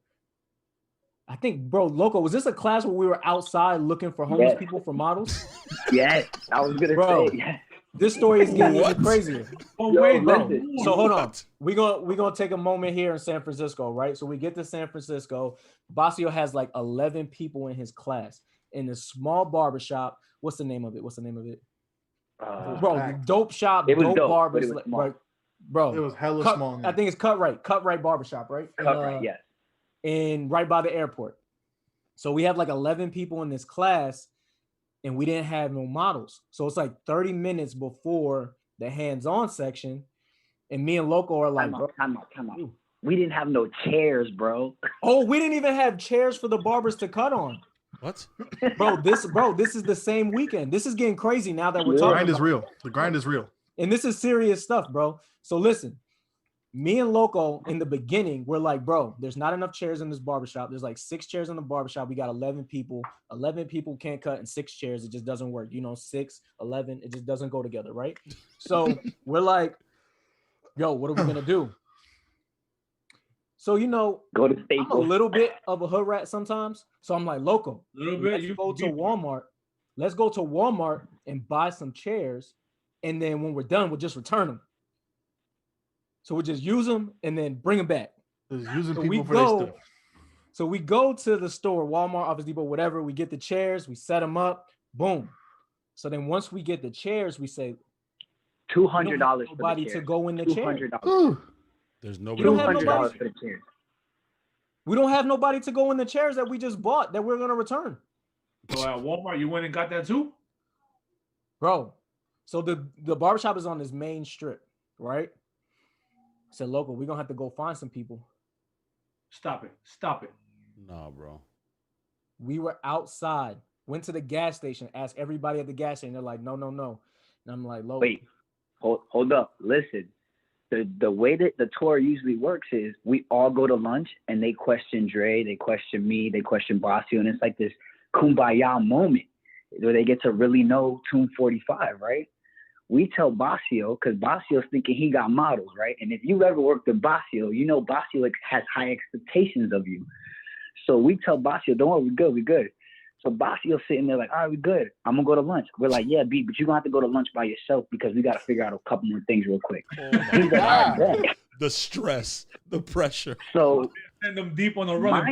I think, bro, Loco, was this a class where we were outside looking for homeless people for models? Yes, I was gonna say. Yes. This story is getting even crazier. Oh, wait, bro. So hold on. We're gonna take a moment here in San Francisco, right? So we get to San Francisco. Basio has like 11 people in his class in this small barbershop. What's the name of it? Bro, dope shop, dope barbers. Right, bro, it was hella small. I think it's Cut Right Barbershop, right? Right, yes. And right by the airport. So we have like 11 people in this class, and we didn't have no models. So it's like 30 minutes before the hands-on section, and me and Loco are like, come on. We didn't have no chairs, bro. Oh, we didn't even have chairs for the barbers to cut on. What? This is the same weekend. This is getting crazy now that we're talking. The grind is real. And this is serious stuff, bro. So listen, me and Loco in the beginning, we're like, bro, there's not enough chairs in this barbershop. There's like 6 chairs in the barbershop. We got 11 people. 11 people can't cut in 6 chairs. It just doesn't work. 6, 11, it just doesn't go together, right? So we're like, yo, what are we gonna do? So, go to Staples. I'm a little bit of a hood rat sometimes. So I'm like, Loco, let's go to Walmart. Let's go to Walmart and buy some chairs. And then when we're done, we'll just return them. So we'll just use them and then bring them back. Just using people for their stuff. So we go to the store, Walmart, Office Depot, whatever. We get the chairs. We set them up. Boom. So then once we get the chairs, we say $200 for nobody to go in the chair. There's nobody. $200 for the chairs. We don't have nobody to go in the chairs that we just bought that we're gonna return. So at Walmart, you went and got that too, bro. So the barbershop is on this main strip, right? I said, Local, we're gonna have to go find some people. Stop it. No, bro. We were outside, went to the gas station, asked everybody at the gas station. They're like, no. And I'm like, Local. Wait, hold up. Listen. The way that the tour usually works is we all go to lunch and they question Dre, they question me, they question Basio, and it's like this kumbaya moment where they get to really know Tomb 45, right? We tell Basio, because Basio's thinking he got models, right? And if you ever worked with Basio, Basio has high expectations of you. So we tell Basio, don't worry, we good. So Basio's sitting there like, all right, we good. I'm going to go to lunch. We're like, yeah, B, but you're going to have to go to lunch by yourself because we got to figure out a couple more things real quick. He's like, all right, the stress, the pressure. So send them deep on the run.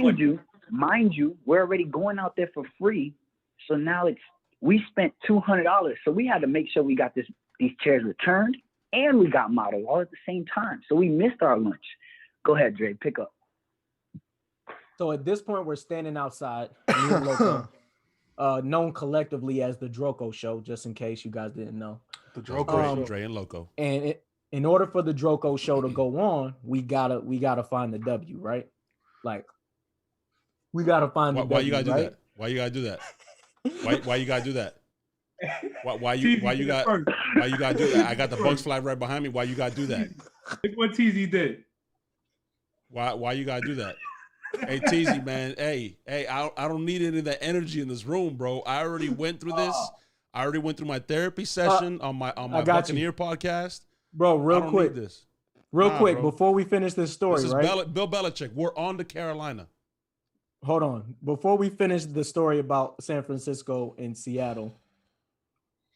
Mind you, we're already going out there for free. So now we spent $200. So we had to make sure we got these chairs returned and we got models all at the same time. So we missed our lunch. Go ahead, Dre, pick up. So at this point, we're standing outside, me and Loco, known collectively as the Droco Show, just in case you guys didn't know. The Droco Show. Dre and Loco. And in order for the Droco Show to go on, we gotta find the W, right? Like, we gotta find the W. Why you gotta do that? Why you gotta do that? Why you gotta do that? Why you gotta do that? I got the Bugs flag right behind me. Why you gotta do that? Look what Teezy did. Why you gotta do that? Hey, Teezy, man. Hey, I don't need any of that energy in this room, bro. I already went through this. I already went through my therapy session on my Buccaneer podcast. Bro, real quick. Need this. Real quick, before we finish this story, this is right? Bill Belichick. We're on to Carolina. Hold on. Before we finish the story about San Francisco and Seattle,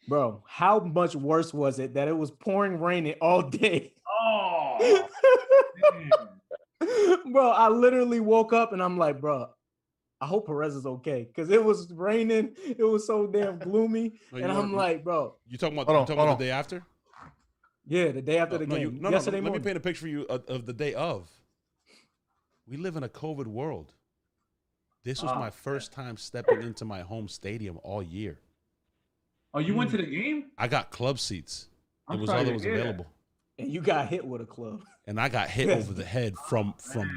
bro, how much worse was it that it was pouring raining all day? Oh, bro, I literally woke up and I'm like, bro, I hope Perez is okay because it was raining. It was so damn gloomy, and I'm like, bro, you talking about the day after? Yeah, the day after the game. Yesterday morning. Let me paint a picture for you of the day of. We live in a COVID world. This was my first time stepping into my home stadium all year. Oh, you went to the game? I got club seats. It was all that was available. And you got hit with a club. And I got hit over the head from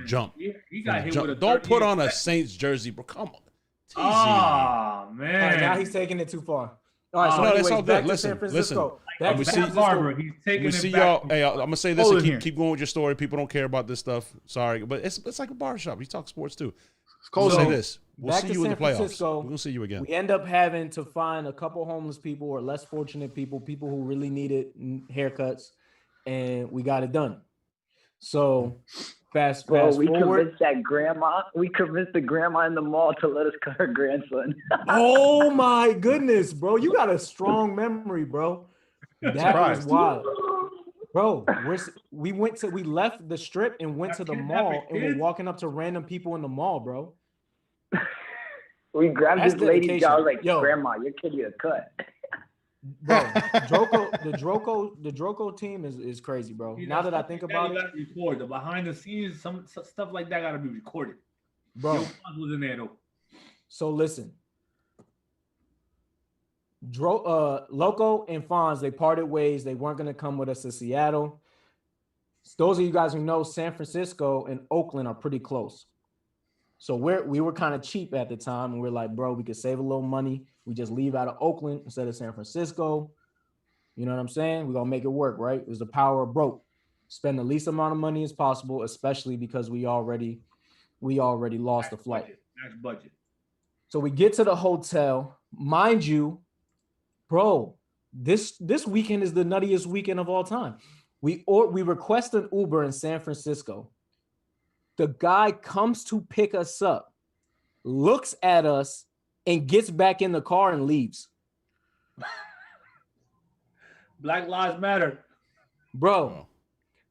jump. He got hit with a Don't put on a Saints jersey, bro. Come on. Teezy. Oh, man. All right, now he's taking it too far. All right, so no, anyways, that's all back good. to San Francisco. Listen. Back to Barber. He's taking it back. Y'all. Hey, I'm gonna say this and keep going with your story. People don't care about this stuff. Sorry, but it's like a barbershop. We talk sports too. So say this. We'll see you in the playoffs. Francisco, we're gonna see you again. We end up having to find a couple homeless people or less fortunate people who really needed haircuts, and we got it done. So fast forward. We convinced the grandma in the mall to let us cut her grandson. Oh my goodness, bro. You got a strong memory, bro. That was wild. Bro, we left the strip and went to the mall and we're walking up to random people in the mall, bro. We grabbed this lady, I was like, Grandma, your kid need a cut. Bro, the Droko team is crazy, bro. Now that I think about it, record the behind the scenes, some stuff like that gotta be recorded. Bro, was in there though. So listen, Loco and Fonz, they parted ways. They weren't gonna come with us to Seattle. Those of you guys who know, San Francisco and Oakland are pretty close. So we were kind of cheap at the time, and we're like, bro, we could save a little money. We just leave out of Oakland instead of San Francisco. You know what I'm saying? We're gonna make it work, right? It was the power of broke. Spend the least amount of money as possible, especially because we already lost the flight. Max budget. So we get to the hotel. Mind you, bro, this weekend is the nuttiest weekend of all time. We request an Uber in San Francisco. The guy comes to pick us up, looks at us, and gets back in the car and leaves. Black Lives Matter, bro.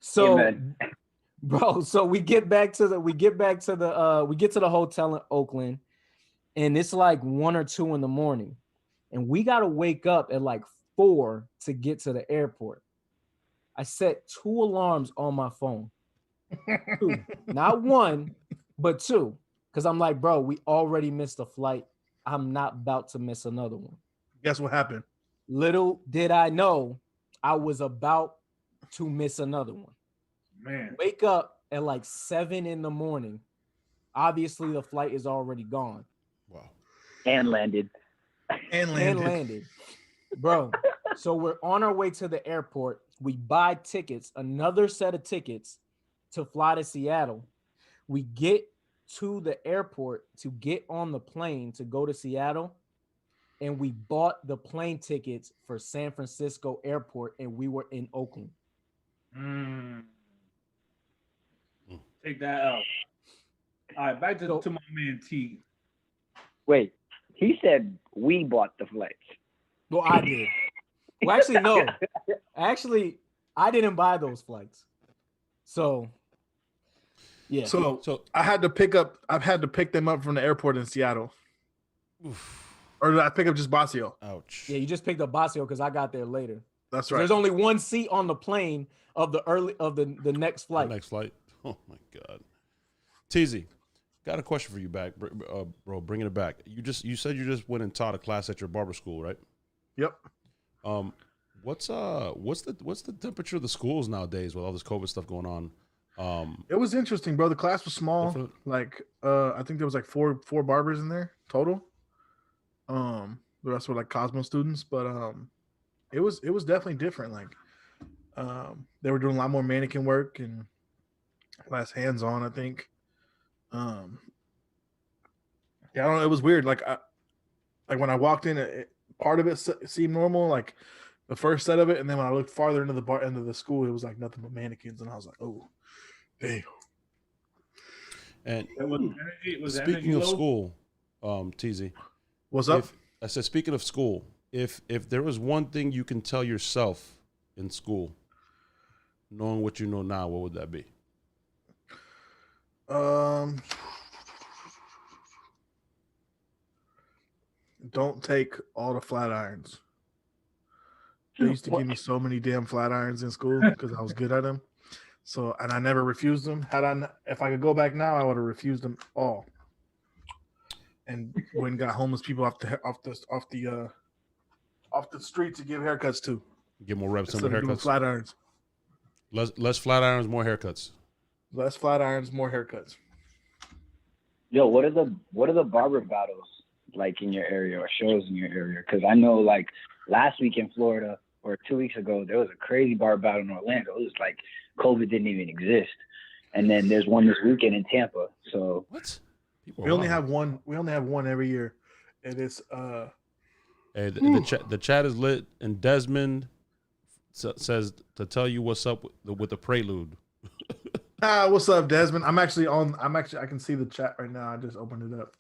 So, Amen. Bro, so we get to the hotel in Oakland, and it's like 1 or 2 in the morning, and we gotta wake up at like 4 to get to the airport. I set 2 alarms on my phone. 2, not 1, but 2, because I'm like, bro, we already missed a flight. I'm not about to miss another one. Guess what happened? Little did I know I was about to miss another one. Man, wake up at like 7 in the morning. Obviously, the flight is already gone. Wow. And landed. Bro, so we're on our way to the airport. We buy tickets, another set of tickets to fly to Seattle. We get to the airport to get on the plane to go to Seattle, and we bought the plane tickets for San Francisco airport, and we were in Oakland. Take that out. All right, back to my man T. Wait, he said we bought the flights. Well, I did. Well, actually, no. Actually, I didn't buy those flights. So, yeah. So I had to pick them up from the airport in Seattle. Oof. Or did I pick up just Basio? Ouch. Yeah, you just picked up Basio because I got there later. That's right. There's only one seat on the plane of the next flight. The next flight. Oh my God. Teezy, got a question for you back, bro. Bringing it back. You said you just went and taught a class at your barber school, right? Yep. What's the temperature of the schools nowadays with all this COVID stuff going on? It was interesting, bro. The class was small. Different. Like I think there was like four barbers in there total. The rest were like Cosmo students, but it was definitely different. Like they were doing a lot more mannequin work and less hands-on, I think. Yeah, I don't know. It was weird. Like when I walked in, part of it seemed normal, like the first set of it, and then when I looked farther into the end of the school, it was like nothing but mannequins, and I was like, oh, damn. And It was energy. It was speaking energy of low. school, Teezy, What's up? I said, speaking of school, if there was one thing you can tell yourself in school, knowing what you know now, what would that be? Don't take all the flat irons. They used to give me so many damn flat irons in school because I was good at them. So, and I never refused them. If I could go back now, I would have refused them all. And went and got homeless people off the street to give haircuts to. Get more reps and Instead more of doing haircuts. flat irons. Less flat irons, more haircuts. Less flat irons, more haircuts. Yo, what are the barber battles like in your area or shows in your area? Because I know like last week in Florida or 2 weeks ago, there was a crazy barber battle in Orlando. It was like COVID didn't even exist. And then there's one this weekend in Tampa. So what? We only have one. We only have one every year, and it's Hey, the chat is lit, and Desmond says to tell you what's up with the prelude. What's up, Desmond? I can see the chat right now. I just opened it up.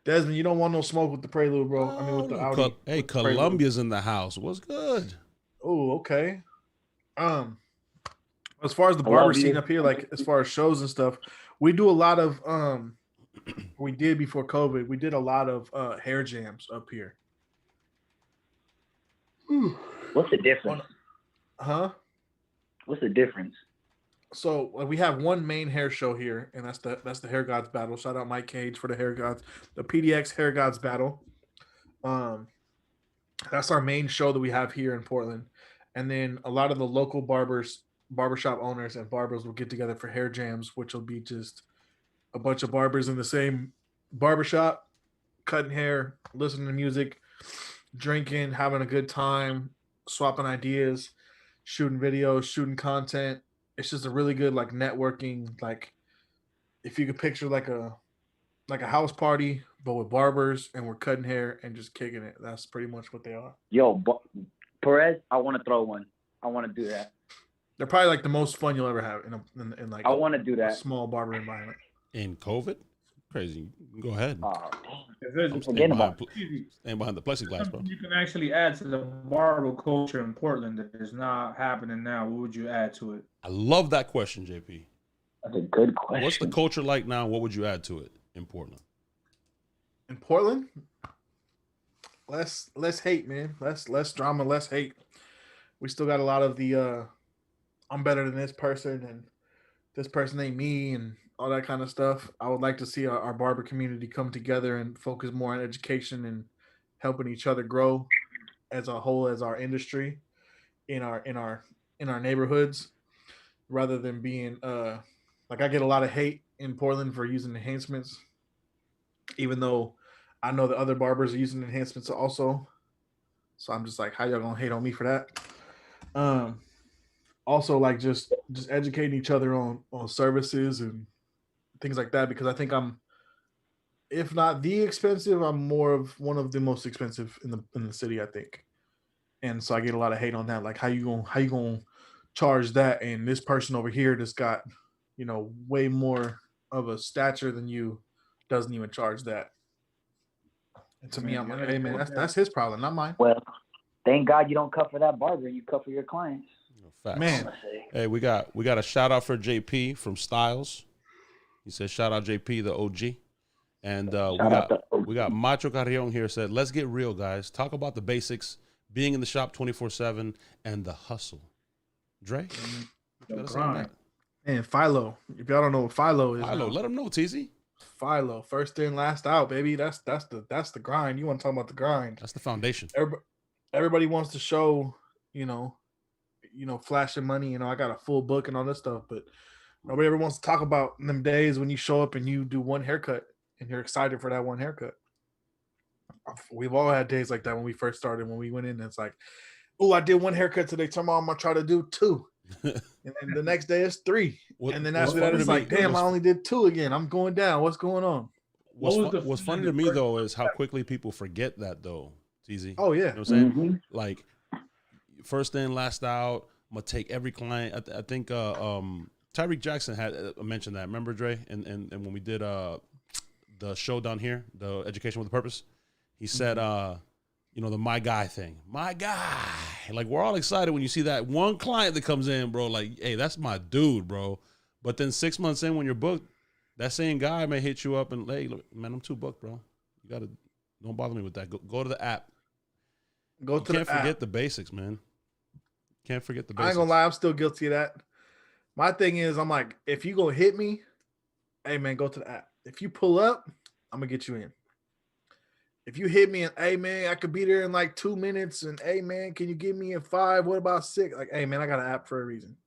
Desmond, you don't want no smoke with the prelude, bro. I mean, with the Audi. Hey, Columbia's in the house. What's good? Oh, okay. As far as the barber scene up here, like as far as shows and stuff, we do a lot of we did before COVID. We did a lot of hair jams up here. what's the difference? Huh? What's the difference? So we have one main hair show here, and that's the Hair Gods Battle. Shout out Mike Cage for the Hair Gods, the PDX Hair Gods Battle. That's our main show that we have here in Portland, and then a lot of the local barbershop owners and barbers will get together for hair jams, which will be just a bunch of barbers in the same barbershop, cutting hair, listening to music, drinking, having a good time, swapping ideas, shooting videos, shooting content. It's just a really good like networking, like if you could picture like a house party, but with barbers and we're cutting hair and just kicking it. That's pretty much what they are. Yo, Perez, I want to throw one. I want to do that. They're probably like the most fun you'll ever have in like I want to do that. a small barber environment. In COVID? Crazy. Go ahead. If I'm forget about staying behind the plexiglass, bro. you can actually add to the barber culture in Portland that is not happening now, what would you add to it? I love that question, JP. That's a good question. What's the culture like now? What would you add to it in Portland? In Portland, less hate, man. Less drama, less hate. We still got a lot of the I'm better than this person and this person ain't me and all that kind of stuff. I would like to see our barber community come together and focus more on education and helping each other grow as a whole, as our industry in our neighborhoods, rather than being like I get a lot of hate in Portland for using enhancements, even though I know the other barbers are using enhancements also. So I'm just like, how y'all gonna hate on me for that? Also like just educating each other on services and things like that, because I think I'm, if not the expensive, I'm more of one of the most expensive in the city, I think. And so I get a lot of hate on that. Like how you gonna charge that, and this person over here that's got, you know, way more of a stature than you doesn't even charge that. And to me, I'm like, hey man, that's his problem, not mine. Well, thank God you don't cut for that barber. You cut for your clients. Facts. Man. Hey, we got a shout out for JP from Styles. He said, shout out JP, the OG. And we got Macho Carrion here said, let's get real, guys. Talk about the basics, being in the shop 24/7, and the hustle. Dre, what you gotta say on that? And Philo, if y'all don't know what Philo is, Philo, let him know, Teezy. Philo, first in, last out, baby. That's the grind. You want to talk about the grind? That's the foundation. Everybody wants to show, you know, flashing money. You know, I got a full book and all this stuff, but nobody ever wants to talk about them days when you show up and you do one haircut and you're excited for that one haircut. We've all had days like that when we first started. When we went in, it's like, oh, I did one haircut today. Tomorrow I'm gonna try to do 2. And then the next day it's 3. And then after that it's like, damn, I only did 2 again. I'm going down. What's going on? What's funny to me though is how quickly people forget that though. Teezy. Oh, yeah. You know what I'm saying? Like, first in, last out. I'm going to take every client. I think Tyreek Jackson had mentioned that. Remember, Dre? And when we did the show down here, the Education with a Purpose, he said, you know, the my guy thing. My guy. Like, we're all excited when you see that one client that comes in, bro. Like, hey, that's my dude, bro. But then 6 months in when you're booked, that same guy may hit you up and, hey, look, man, I'm too booked, bro. You got to, don't bother me with that. Go to the app. Go to the app. Can't forget the basics, man. Can't forget the basics. I ain't gonna lie, I'm still guilty of that. My thing is, I'm like, if you gonna hit me, hey, man, go to the app. If you pull up, I'm gonna get you in. If you hit me and, hey, man, I could be there in like 2 minutes, and, hey, man, can you give me in 5? What about 6? Like, hey, man, I got an app for a reason.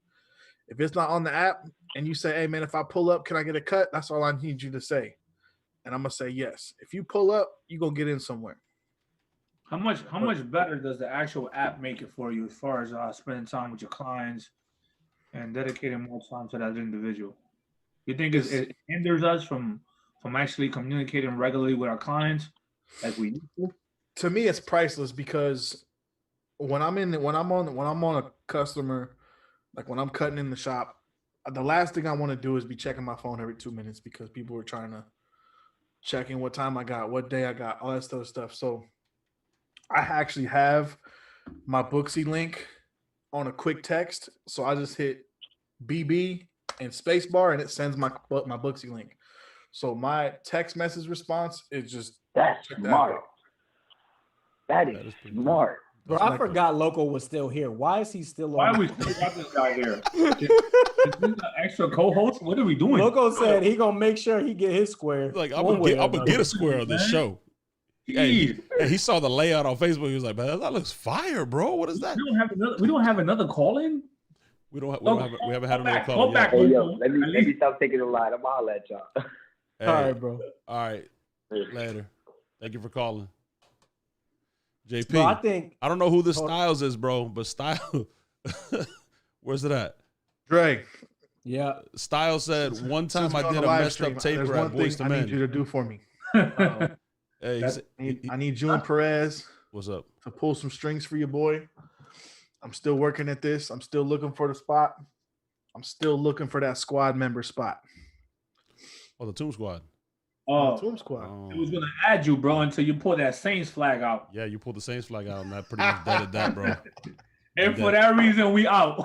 If it's not on the app and you say, hey, man, if I pull up, can I get a cut? That's all I need you to say. And I'm going to say yes. If you pull up, you're going to get in somewhere. How much better does the actual app make it for you as far as spending time with your clients and dedicating more time to that individual? You think it hinders us from actually communicating regularly with our clients like we used to? To me, it's priceless because when I'm on a customer, like when I'm cutting in the shop, the last thing I want to do is be checking my phone every 2 minutes because people are trying to check in what time I got, what day I got, all that stuff. So I actually have my Booksy link on a quick text. So I just hit BB and spacebar and it sends my Booksy link. So my text message response is just that's smart. That is smart. Bro, I forgot Loco was still here. Why is he still on? Why are we still got this guy here? Is this an extra co-host? What are we doing? Loco said he gonna make sure he get his square. Like, I'm gonna get a square on this show. Hey, he saw the layout on Facebook. He was like, man, that looks fire, bro. What is that? We don't have another call in? We haven't had another call yet. Hey, yo, let me stop taking the line. I'm gonna holler at y'all. Hey, all right, bro. All right. Later. Thank you for calling. JP, bro, I don't know who the Styles is, bro, but Style, where's it at? Dre. Yeah. Styles said, one time I did a messed up taper at Boyz II Men. I need you to do for me. Hey, I need you and Perez. What's up? To pull some strings for your boy. I'm still working at this. I'm still looking for the spot. I'm still looking for that squad member spot. Oh, the Tomb Squad. Oh, Tomb Squad. It was gonna add you, bro, until you pull that Saints flag out. Yeah, you pulled the Saints flag out, and that pretty much deaded that, bro. And for that reason, we out.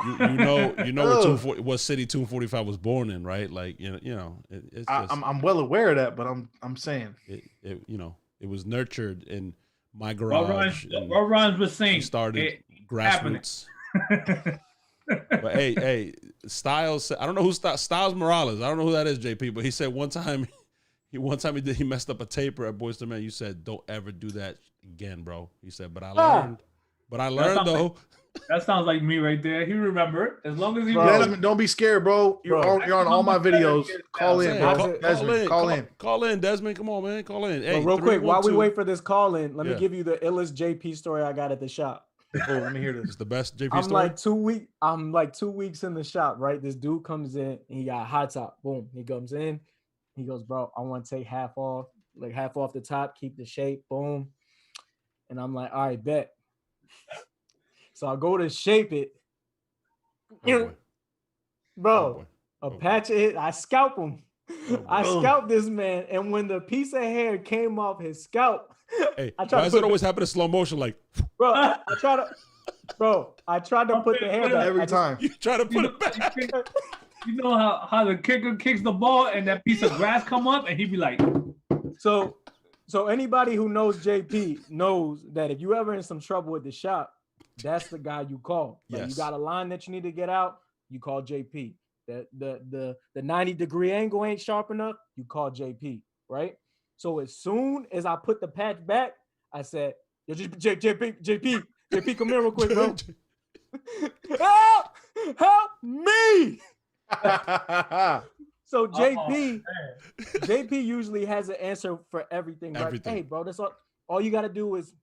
you know what city 245 was born in, right? Like you know, it's just, I'm well aware of that, but I'm saying it was nurtured in my garage. What rhymes with Saints? Started grassroots. But hey, Styles. I don't know who Styles Morales. I don't know who that is, JP. But he said one time he messed up a taper at Boyz II Men. You said don't ever do that again, bro. He said, but I learned. But I learned though. That sounds like me right there. He remembered. As long as he Desmond, don't be scared, bro. You're on all my videos. Call in, bro. Desmond, call in. Call in, Desmond. Come on, man. Call in. Hey, real quick, while we wait for this call in, let me give you the illest JP story I got at the shop. Oh, let me hear this. It's the best JP I'm story. I'm like 2 weeks in the shop, right? This dude comes in and he got a hot top. Boom. He comes in. He goes, bro, I want to take half off the top, keep the shape. Boom. And I'm like, all right, bet. So I go to shape it. Bro, patch of it. I scalp him. I scalped this man. And when the piece of hair came off his scalp, hey, why does it always happen in slow motion? Like, bro, I tried to put the hair back. Every time. You try to put it back. You know how the kicker kicks the ball and that piece of grass come up and he be like. So anybody who knows JP knows that if you ever in some trouble at the shop, that's the guy you call. Like, you got a line that you need to get out, you call JP. The 90-degree angle ain't sharp enough, you call JP, right? So as soon as I put the patch back, I said, yo, JP, come here real quick, bro. Help me! So JP usually has an answer for everything. Right? Hey, bro, that's all you gotta do is.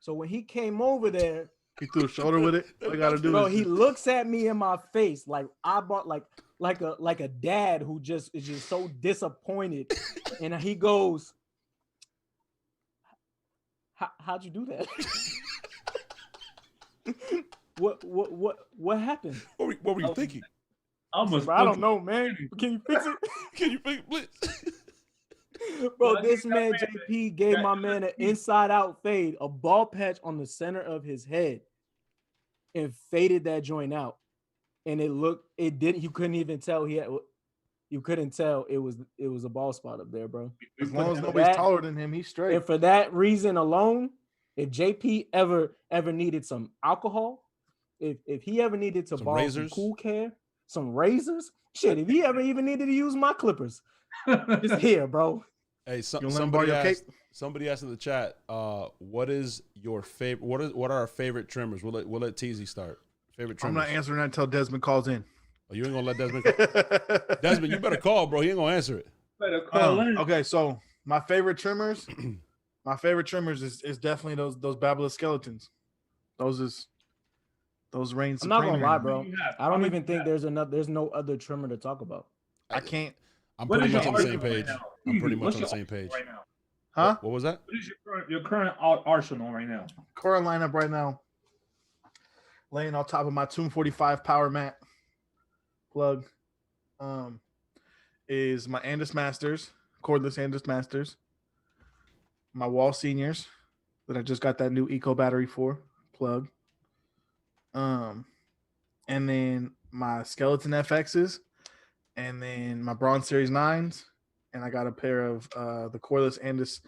So when he came over there, he threw a shoulder with it. All you gotta do he looks at me in my face like I bought like a dad who is just so disappointed, and he goes, how'd you do that? What happened? What were you thinking? I don't know, man. Can you fix it? Can you fix it, please? Bro, this man JP gave my man an inside-out fade, a ball patch on the center of his head, and faded that joint out. And you couldn't even tell you couldn't tell it was a ball spot up there, bro. As long as nobody's taller than him, he's straight. And for that reason alone, if JP ever needed some alcohol, if he ever needed to borrow some cool care, some razors, shit, if he ever even needed to use my clippers, just here, bro. Hey, somebody asked in the chat, what is your favorite? What are our favorite trimmers? We'll let Teezy start. Favorite trimmers. I'm not answering that until Desmond calls in. Oh, you ain't gonna let Desmond call? Desmond, you better call, bro. He ain't gonna answer it. Better call in. Okay, so my favorite trimmers, is definitely those Babylon skeletons. Those reign supreme. I'm not gonna lie, bro. I don't even think there's no other trimmer to talk about. I can't. I'm pretty much on the same page. I'm pretty much on the same page. Right now? Huh? What was that? What is your current arsenal right now? Current lineup right now. Laying on top of my 245 power mat plug is my Andis Masters, cordless Andis Masters, my Wall Seniors that I just got that new eco battery for plug, and then my Skeleton FXs, and then my Bronze Series 9s, and I got a pair of the cordless Andis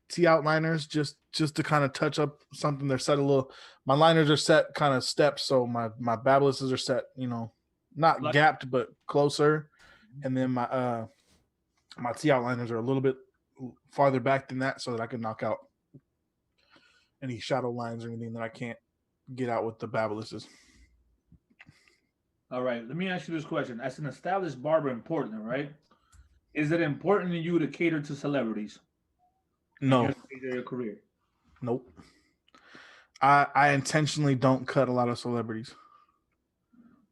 T outliners just to kind of touch up something. They're set a little. My liners are set kind of steps, so my Babylus's are set, not gapped but closer, and then my T outliners are a little bit farther back than that, so that I can knock out any shadow lines or anything that I can't get out with the Babylus's. All right, let me ask you this question: as an established barber in Portland, right? Is it important to you to cater to celebrities? No. Your career. Nope. I intentionally don't cut a lot of celebrities.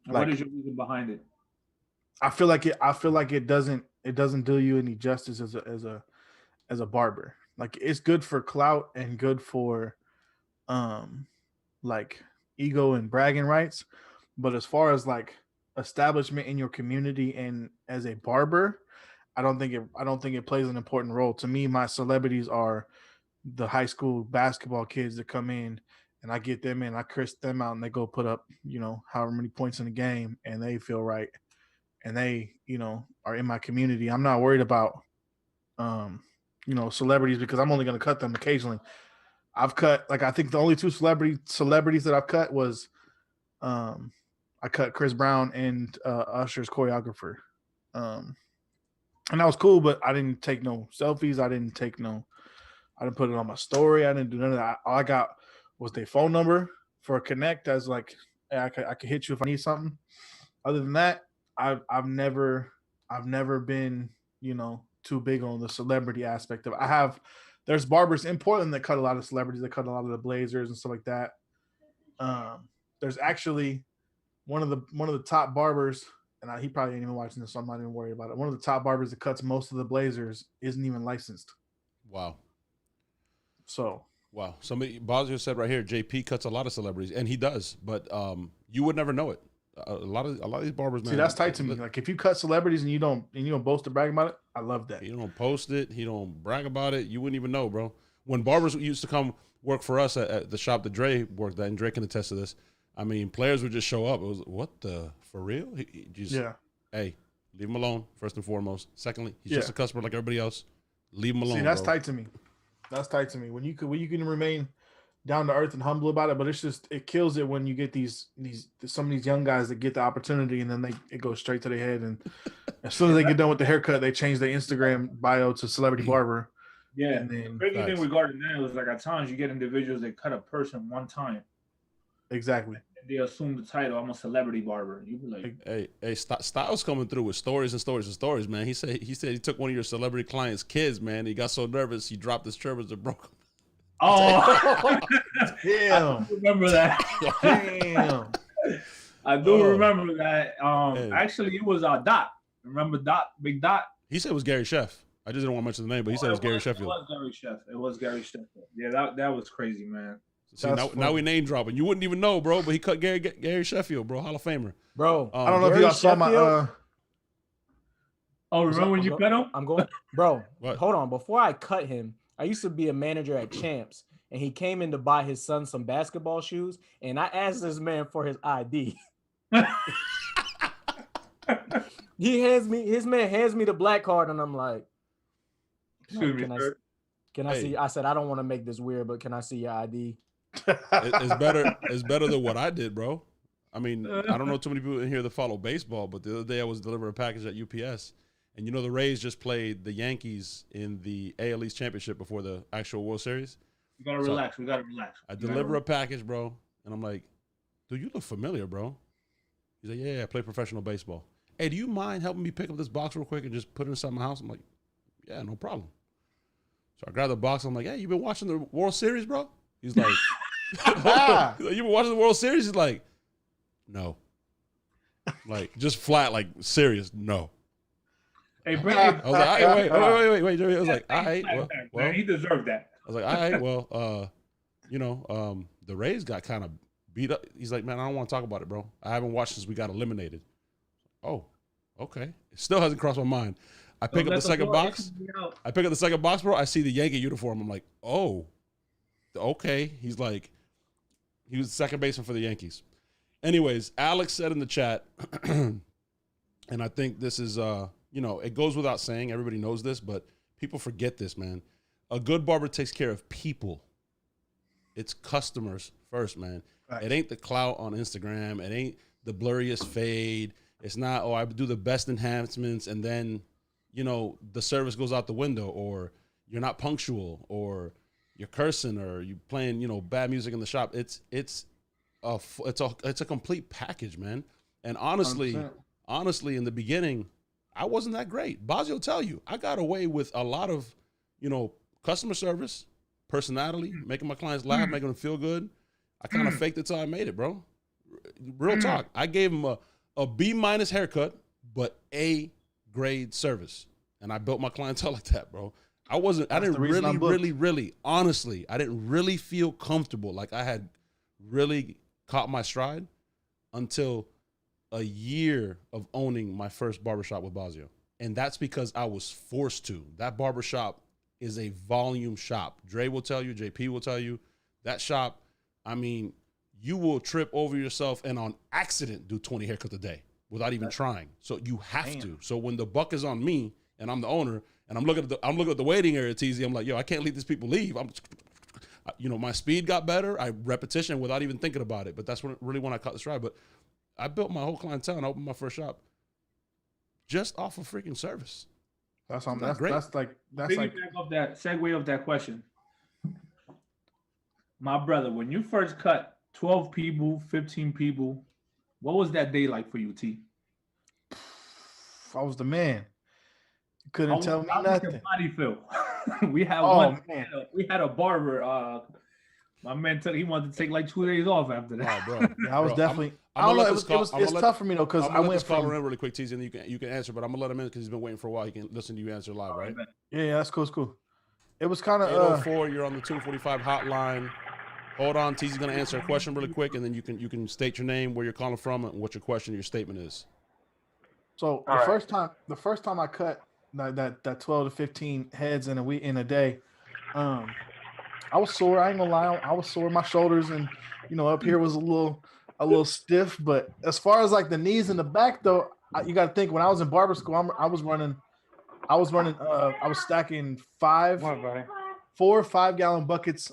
What is your reason behind it? I feel like it doesn't do you any justice as a barber. Like, it's good for clout and good for like ego and bragging rights, but as far as like establishment in your community and as a barber, I don't think it plays an important role. To me, my celebrities are the high school basketball kids that come in, and I get them in, I curse them out, and they go put up, however many points in the game, and they feel right, and they, are in my community. I'm not worried about, celebrities, because I'm only going to cut them occasionally. I've cut, I think the only two celebrities that I've cut was, I cut Chris Brown and Usher's choreographer. And that was cool, but I didn't take no selfies. I didn't put it on my story. I didn't do none of that. All I got was their phone number for a connect as like, hey, I could hit you if I need something. Other than that, I've never been, too big on the celebrity aspect of it. There's barbers in Portland that cut a lot of celebrities. They cut a lot of the Blazers and stuff like that. There's actually one of the top barbers, and he probably ain't even watching this, so I'm not even worried about it. One of the top barbers that cuts most of the Blazers isn't even licensed. Wow. So. Wow. Somebody, Bosio said right here, JP cuts a lot of celebrities, and he does, but you would never know it. A lot of these barbers, man. See, that's tight to me. Like, if you cut celebrities and you don't boast or brag about it, I love that. You don't post it. He don't brag about it. You wouldn't even know, bro. When barbers used to come work for us at the shop that Dre worked at, and Dre can attest to this, I mean, players would just show up. It was, what the, for real? He just, hey, leave him alone, first and foremost. Secondly, he's just a customer like everybody else. Leave him alone. See, that's tight to me. That's tight to me. When you can remain down to earth and humble about it, but it kills it when you get some of these young guys that get the opportunity and then it goes straight to their head, and as soon as they get done with the haircut, they change their Instagram bio to celebrity barber. Yeah, and then the crazy thing regarding that is, like, at times you get individuals that cut a person one time. Exactly. They assume the title, I'm a celebrity barber. You be like, hey, Styles coming through with stories and stories and stories, man. He said he took one of your celebrity clients' kids, man. He got so nervous he dropped his trimmers and broke them. Oh, damn! I remember that. Damn, I do remember that. Actually, it was Dot. Remember Dot, Big Dot? He said it was Gary Chef. I just didn't want to mention the name, but he said it was Gary Sheffield. It was Gary Sheffield. Yeah, that was crazy, man. See, now we name dropping. You wouldn't even know, bro, but he cut Gary Sheffield, bro, Hall of Famer. Bro, I don't know if y'all saw my Oh, remember when you cut him? I'm going, bro. What? Hold on. Before I cut him, I used to be a manager at Champs, and he came in to buy his son some basketball shoes, and I asked this man for his ID. His man hands me the black card, and I'm like, can I see? I said, I don't want to make this weird, but can I see your ID? It's better than what I did, bro. I mean, I don't know too many people in here that follow baseball, but the other day I was delivering a package at UPS, and you know the Rays just played the Yankees in the AL East Championship before the actual World Series. We gotta relax. We gotta relax. I deliver a package, bro, and I'm like, dude, you look familiar, bro. He's like, yeah, I play professional baseball. Hey, do you mind helping me pick up this box real quick and just put it inside my house? I'm like, yeah, no problem. So I grab the box. I'm like, hey, you been watching the World Series, bro? He's like, you been watching the World Series? He's like, no. Like, just flat, like, serious, no. Hey, bring it. I was like, wait. I was like, all right, well, he deserved that. I was like, all right, well, the Rays got kind of beat up. He's like, man, I don't want to talk about it, bro. I haven't watched since we got eliminated. Oh, okay. It still hasn't crossed my mind. I pick up the second box, bro. I see the Yankee uniform. I'm like, oh, okay. He's like, he was second baseman for the Yankees. Anyways, Alex said in the chat, and I think this is, it goes without saying. Everybody knows this, but people forget this, man. A good barber takes care of people. It's customers first, man. Right. It ain't the clout on Instagram. It ain't the blurriest fade. It's not, I do the best enhancements, and then, the service goes out the window, or you're not punctual, or you're cursing, or you playing, bad music in the shop. It's a complete package, man. And honestly, 100%. In the beginning, I wasn't that great. Bazzi will tell you, I got away with a lot of, customer service, personality, making my clients laugh, making them feel good. I kind of faked it till I made it, bro. Real talk. I gave him a B- haircut, but A grade service. And I built my clientele like that, bro. I didn't really, honestly, I didn't really feel comfortable. Like I had really caught my stride until a year of owning my first barbershop with Bazio. And that's because I was forced to. That barbershop is a volume shop. Dre will tell you, JP will tell you, that shop, I mean, you will trip over yourself and on accident do 20 haircuts a day without even trying. So you have to. So when the buck is on me and I'm the owner and I'm looking at the waiting area, Teezy, I'm like, yo, I can't let these people leave. My speed got better. I repetition without even thinking about it. But that's when I caught the stride. But I built my whole clientele and I opened my first shop just off of freaking service. That's great. That's like segue of that question. My brother, when you first cut 12 people, 15 people, what was that day like for you, T? I was the man. You couldn't tell me nothing. Your body feel? We had we had a barber. My man he wanted to take like 2 days off after that. Oh, bro. Yeah, I was definitely. I don't know. It's tough for me though because I went from in really quick, Teezy, and you can answer, but I'm gonna let him in because he's been waiting for a while. He can listen to you answer live, right? Yeah, that's cool. It's cool. It was kind of 804. You're on the 245 hotline. Hold on, Teezy's gonna answer a question really quick, and then you can state your name, where you're calling from, and what your question, your statement is. So the first time I cut that 12 to 15 heads in a day, I was sore. I ain't gonna lie, I was sore. My shoulders and up here was a little stiff. But as far as like the knees and the back, though, you got to think when I was in barber school, I was stacking 4 or 5 gallon buckets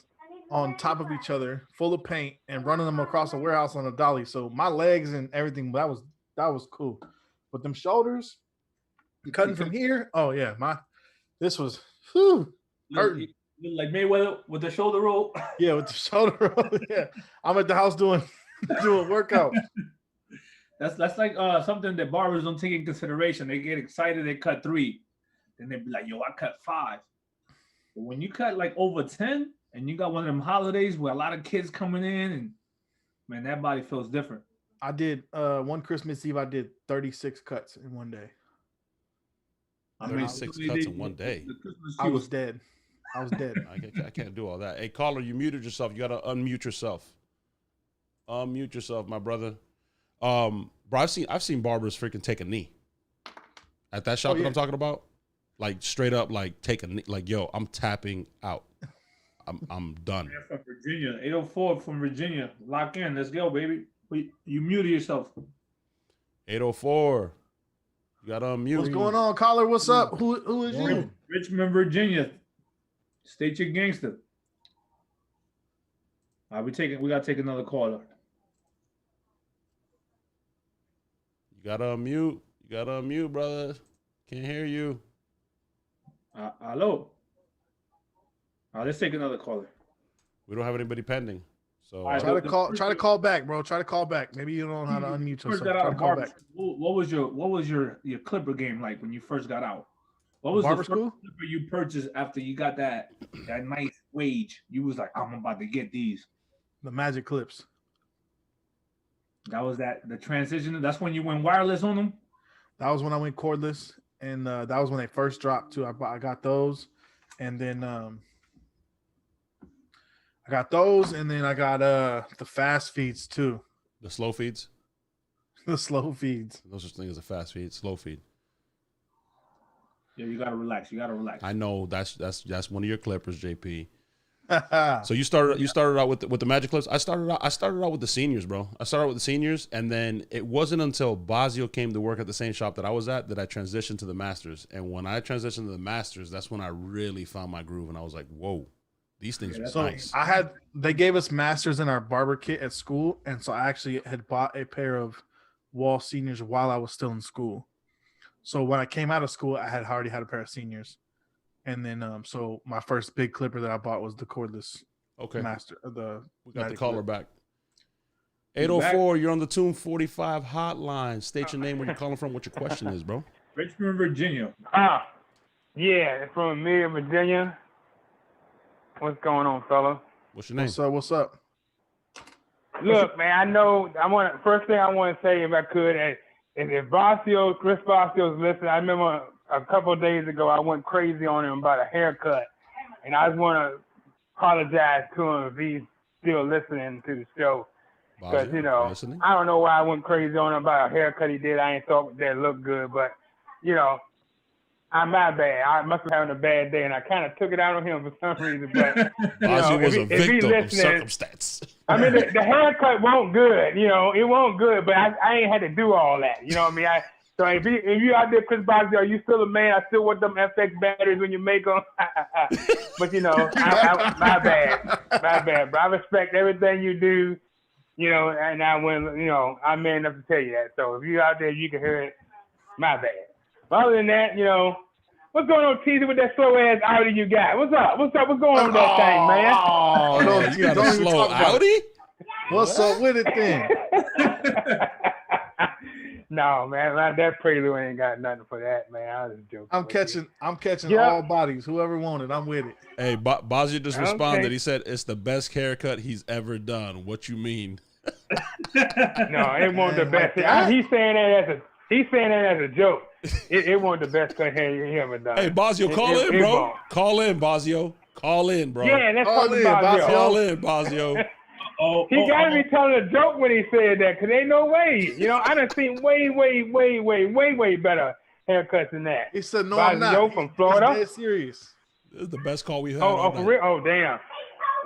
on top of each other, full of paint, and running them across the warehouse on a dolly. So my legs and everything, that was cool. But them shoulders, cutting from here, oh yeah, this was hurting. Like Mayweather with the shoulder roll. Yeah, with the shoulder roll. Yeah, I'm at the house doing workouts. That's like something that barbers don't take in consideration. They get excited, they cut 3, then they be like, "Yo, I cut 5." But when you cut like over 10, and you got one of them holidays where a lot of kids coming in, and man, that body feels different. I did one Christmas Eve. I did 36 cuts in one day. 36 cuts in one day. I was dead. I can't do all that. Hey, caller, you muted yourself. You gotta unmute yourself. Unmute yourself, my brother. Bro, I've seen barbers freaking take a knee at that shop that I'm talking about. Like straight up, like take a knee. Like, yo, I'm tapping out. I'm done. Man from Virginia, 804 from Virginia. Lock in. Let's go, baby. You muted yourself. 804. You gotta unmute. What's going on, caller? What's up? Who is you? Richmond, Virginia. State your gangster. We gotta take another caller. You gotta unmute, brother. Can't hear you. Hello. Let's take another caller. We don't have anybody pending. So try to call back, bro. Try to call back. Maybe you don't know how to unmute yourself. Try to call back. What was your clipper game like when you first got out? What was the first clipper you purchased after you got that nice wage? You was like, I'm about to get these. The Magic Clips. That was the transition. That's when you went wireless on them. That was when I went cordless, and that was when they first dropped too. I got those, and then I got those, and then I got the fast feeds too. The slow feeds. The slow feeds. No such thing as a fast feed. Slow feed. Yeah, you gotta relax. I know that's one of your clippers, JP. So you started out with the Magic Clips. I started out with the seniors, bro. I started out with the seniors, and then it wasn't until Basio came to work at the same shop that I was at that I transitioned to the Masters. And when I transitioned to the Masters, that's when I really found my groove, and I was like, whoa, these things are nice. They gave us Masters in our barber kit at school, and so I actually had bought a pair of Wall Seniors while I was still in school. So when I came out of school, I had already had a pair of Seniors. And then, so my first big clipper that I bought was the cordless Master. We got the caller back. 804, you're on the Tune 45 hotline. State your name, where you're calling from, what your question is, bro. Richmond, Virginia. Yeah, from Amelia, Virginia. What's going on, fella? What's your name? What's up? Look, man, first thing I want to say, if I could, if Chris Basio's listening, I remember a couple of days ago, I went crazy on him about a haircut, and I just want to apologize to him if he's still listening to the show, because I don't know why I went crazy on him about a haircut he did. I ain't thought that looked good, but I'm my bad. I must be having a bad day, and I kind of took it out on him for some reason. But Basio was a victim of circumstance. I mean, the haircut won't good. It won't good, but I ain't had to do all that. You know what I mean? So if you out there, Chris Basio, are you still a man? I still want them FX batteries when you make them. But my bad, bro. I respect everything you do. And I'm man enough to tell you that. So if you out there, you can hear it. My bad. But other than that, what's going on, Teezy, with that slow ass Audi you got? What's up? What's going on with that thing, man? Oh, you got a slow Audi? What's up with it then? No, man, that prelude ain't got nothing for that, man. I was just joking. I'm catching all bodies. Whoever wanted, I'm with it. Hey, Basio just responded. He said it's the best haircut he's ever done. What you mean? No, it wasn't the best. He's saying that as a joke. It wasn't the best cut hair he ever done. Hey, Basio, call in, bro. Call in, Basio. Call in, bro. Yeah, let's talk about Basio. Call in, Basio. He got to be telling a joke when he said that, because ain't no way. I done seen way better haircuts than that. He said, no, I'm not. From Florida. He's serious. This is the best call we've had. Oh, for real? Oh, damn.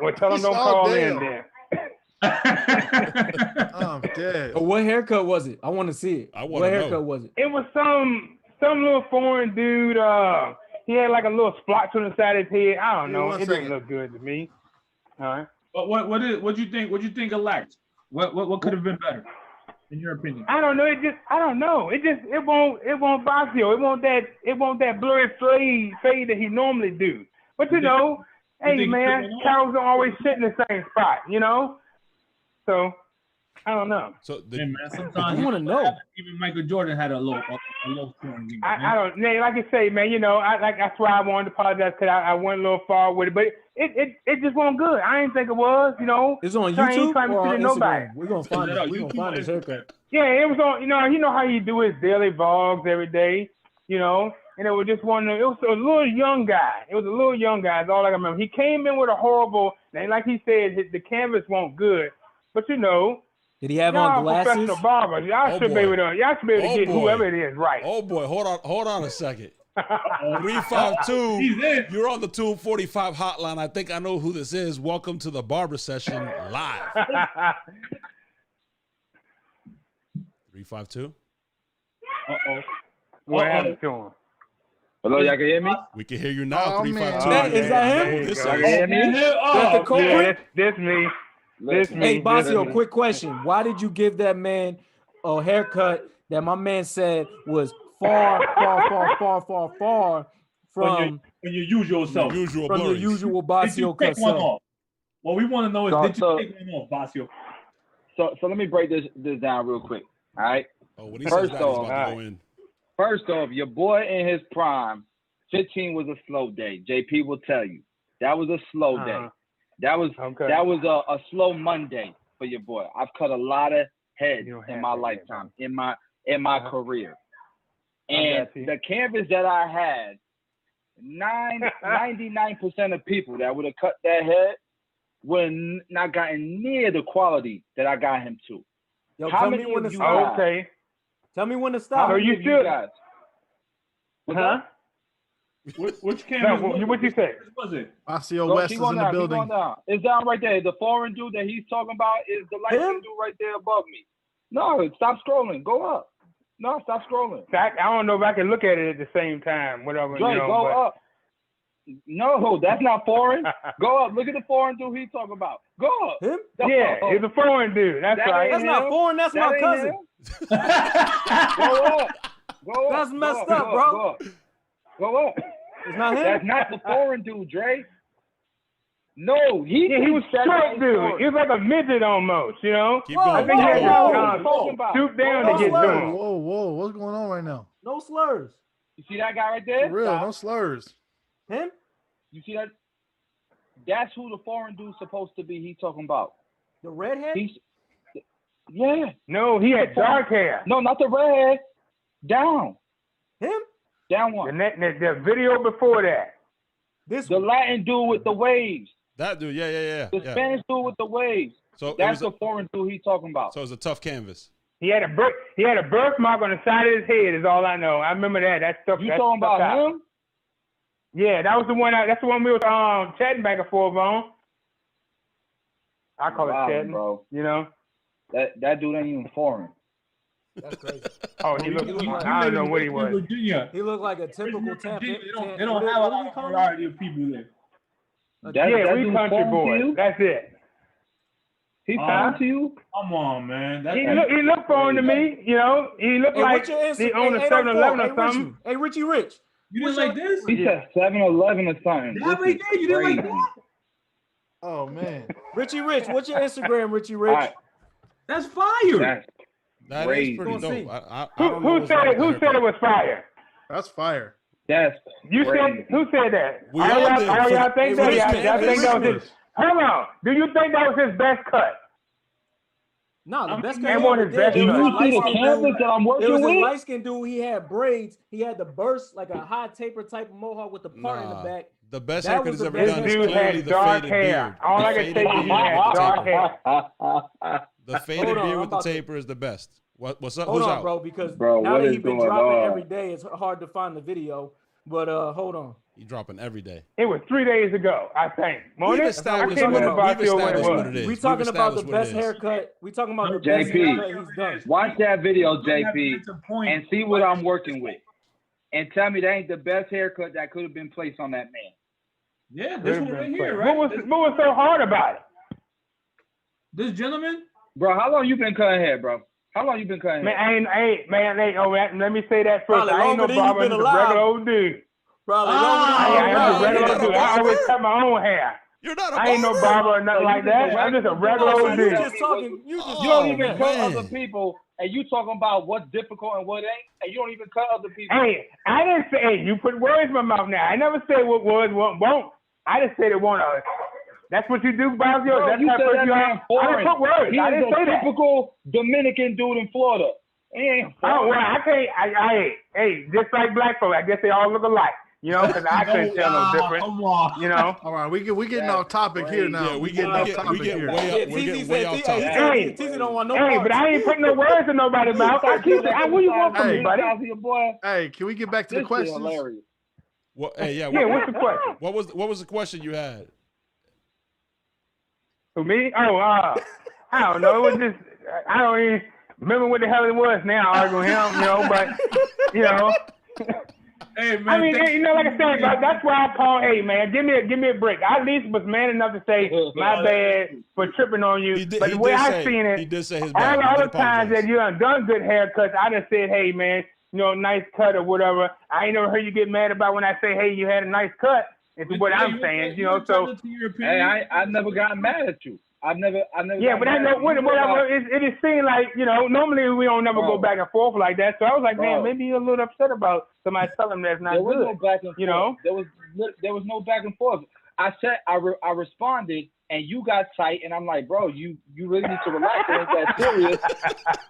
Well, tell him don't call in then. I'm dead. But what haircut was it? I want to see it. What haircut was it? It was some little foreign dude. He had like a little splotch on the side of his head. I don't know. It didn't look good to me. All right. But what do you think? What do you think it lacked? What could have been better, in your opinion? I don't know. I don't know. It won't Basio. It won't that blurry fade that he normally do. But hey man, Carol's don't always sit in the same spot, So I don't know. So man, sometimes I want to know. Even Michael Jordan had a low scoring game. I don't. Like I say, man. That's why I wanted to apologize, because I went a little far with it, but it just wasn't good. I didn't think it was. It's on YouTube or on Instagram. We're gonna find it. We're gonna find his haircut. Yeah, it was on. You know how he do his daily vlogs every day. And and it was just it was a little young guy. It was a little young guy. That's all I can remember. He came in with a horrible, and like he said, the canvas wasn't good. But you know, did he have on glasses? Professional barbers. Y'all should be able to get whoever it is right. Oh boy, hold on a second. 352. You're on the 245 hotline. I think I know who this is. Welcome to the Barber Session live. 352. What happened to him? Hello, y'all can hear me? We can hear you now. 352. Is that him? This Y'all can hear me? That's the culprit? This me. Hey, Basio, quick question. Why did you give that man a haircut that my man said was far from your usual self? From your usual Basio cut self? What we want to know is, did you take one off, Basio? So let me break this down real quick. All right. Oh, when he says that, he's about to go in. First off, your boy in his prime, 15 was a slow day. JP will tell you that was a slow day. That was a slow Monday for your boy. I've cut a lot of heads in my lifetime, in my career, and the canvas that I had, 99% of people that would have cut that head would not gotten near the quality that I got him to. Yo, How tell many me when of to you stop. guys? Tell me when to stop. So you should. Huh? Which canvas? What you say? What was it? Basio West is in the building. It's down right there. The foreign dude that he's talking about is the light-skinned dude right there above me. No, stop scrolling. Go up. No, stop scrolling. I don't know if I can look at it at the same time. Whatever. Dre, go up. No, that's not foreign. Go up. Look at the foreign dude he's talking about. Go up. Him? Yeah, he's a foreign dude. That's right. That's not foreign. That's my cousin. Go up. Go up. That's messed up, bro. Go up. It's not him. That's not the foreign dude, Dre. No, he was short, dude. He was like a midget almost, you know. Keep going. I think he had to stoop down to get to him. Whoa, what's going on right now? No slurs. You see that guy right there? For real, no slurs. Him? You see that? That's who the foreign dude's supposed to be. He's talking about the redhead. Yeah. No, he had dark hair. No, not the redhead. Down. Him? Down one. The video before that. The Latin dude with the waves. That dude, yeah. The Spanish dude with the waves. So that's the foreign dude he's talking about. So it's a tough canvas. He had a birthmark on the side of his head. Is all I know. I remember that. That stuff. You talking about him? Yeah, that was the one. That's the one we were chatting back and forth on. I call it chatting, bro. You know. That dude ain't even foreign. That's crazy. Oh, he looked. I don't know what he was. Virginia. He looked like a typical Tampa. They don't have a lot of variety of people there. Yeah, we country boys. That's it. He found to you? Come on, man. He looked foreign to me. You know, he looked like he owned a 7-Eleven or something. Hey, Richie Rich. You didn't like this? He said 7-Eleven or something. That right there, you didn't like that? Oh man. Richie Rich, what's your Instagram, Richie Rich? Right. That's fire. That crazy. is pretty dope. Who said it was fire? That's fire. That's you said. Who said that? We all did. Y'all think that? Y'all think that was his? Hold on. Do you think that was his best cut? No, the best cut. That one his best Do cut. you see the canvas that I'm working It was with? a light-skinned dude. He had braids. He had the burst, like a high taper type of mohawk with the part in the back. The best That haircut was he's the ever best done is Dude clearly had the dark faded hair. beard. All I can say is he had dark hair. The faded Hold on, beard I'm with the about to- taper is the best. What's up? Hold Who's on, out? bro, because Bro, now what that is he's been going dropping on? every day, it's hard to find the video. But hold on. He dropping every day. It was 3 days ago, I think. We've I established can't remember what about it it is. We talking about the We've established best what it is. haircut. We talking about the best JP. haircut he's done. Watch that video, JP, and see what I'm working with. And tell me that ain't the best haircut that could have been placed on that man. Yeah, this one right here, right? What was so hard about it? This gentleman? Bro, how long you been cutting hair, bro? How long you been cutting hair? Let me say that first. Probably I ain't no longer than you've barber. been I'm just a alive. regular old dude. Probably I am a regular you're old not a dude. I always barber? cut my own hair. You're not a I ain't no barber? barber or nothing like that. I'm just a regular So old you dude. just talking. You just You don't even man. cut other people, and you talking about what's difficult and what ain't, and you don't even cut other people. Hey, I didn't say. Hey, you put words in my mouth now. I never said what was, what won't. I just said it won't. That's what you do, Bobby. Bro, That's you how said that you man are. I foreign. didn't put words. He I is didn't say a that. typical Dominican dude in Florida. ain't Oh, well, I can't. Hey, just like black folks, I guess they all look alike. You know, because I couldn't tell no difference. Come on. You know. All right, we getting off topic here now. Yeah, we get way up. We're getting way off topic. Hey, Teezy don't want no hey, but I ain't putting no words in nobody's mouth. I keep it. What you want from me, buddy? Hey, can we get back to the questions? What? Hey, yeah. What's the question? What was the question you had? For me? Oh, I don't know. It was just I don't even remember what the hell it was now. Arguing him, you know, but you know. Hey man, I mean, you know, like I said, that's why I call. Hey man, give me a break. I at least was man enough to say my bad for tripping on you. But the way I seen it, he did say his bad. All the other times that you done good haircuts, I just said, hey man, you know, nice cut or whatever. I ain't never heard you get mad about when I say, hey, you had a nice cut. It's what I'm saying, you know. So hey, I never got mad at you. I've never. Yeah, but I know it is seemed like, you know, normally we don't never go back and forth like that. So I was like, man, maybe you're a little upset about somebody telling him that's not there was good. No back and forth. You know, there was no back and forth. I said I responded, and you got tight, and I'm like, bro, you really need to relax. It ain't that serious.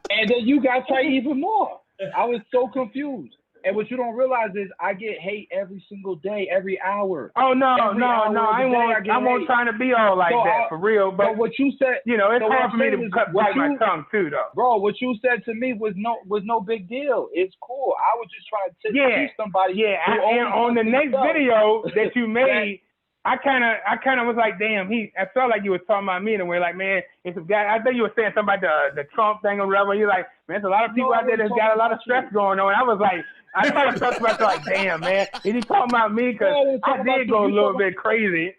And then you got tight even more. I was so confused. And what you don't realize is I get hate every single day, every hour. Oh no, I won't trying to be all like that for real. But what you said, you know, it's hard for me to bite my tongue too, though. Bro, what you said to me was no big deal. It's cool. I was just trying to teach somebody. Yeah, and on the next video that you made, I kind of was like, damn, I felt like you were talking about me in a way, like, man, it's a guy. I think you were saying something about the Trump thing or whatever. You're like, man, there's a lot of people out there that's got a lot of stress going on. I was like, I thought about myself, like, damn, man, is he talking about me? Because I did go a little bit crazy.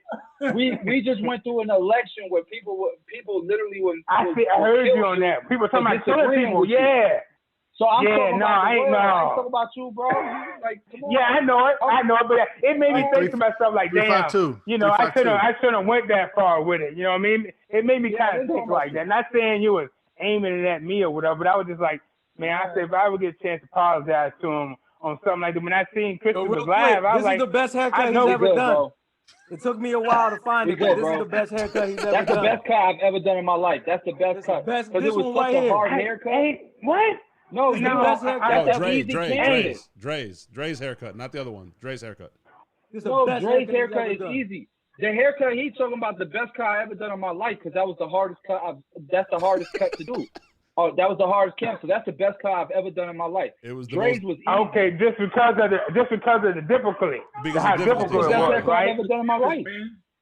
We just went through an election where people literally were. I heard you on that. People talking about killing people. Yeah. So I'm talking about I ain't talking about you, bro. Like, come on. Yeah, I know it, but it made me think to myself, like, damn, you know, I shouldn't went that far with it. You know what I mean? It made me kind of think like that. Not saying you was aiming it at me or whatever, but I was just like, man, I said if I would get a chance to apologize to him on something like that. When I seen Christopher live, I was like, this is the best haircut he's ever done. Bro. It took me a while to find it, but this is the best haircut he's ever done. That's the best cut I've ever done in my life. That's the best cut. Because it was such a hard haircut. What? No, Dre's haircut, not the other one. Dre's haircut. No, Dre's haircut is easy. The haircut he's talking about, the best cut I ever done in my life, because that was the hardest cut. That's the hardest cut to do. Oh, that was the hardest cut. So that's the best cut I've ever done in my life. It was Dre's was easy. Okay, just because of the difficulty. Because how difficult it was, right? I've ever done in my life.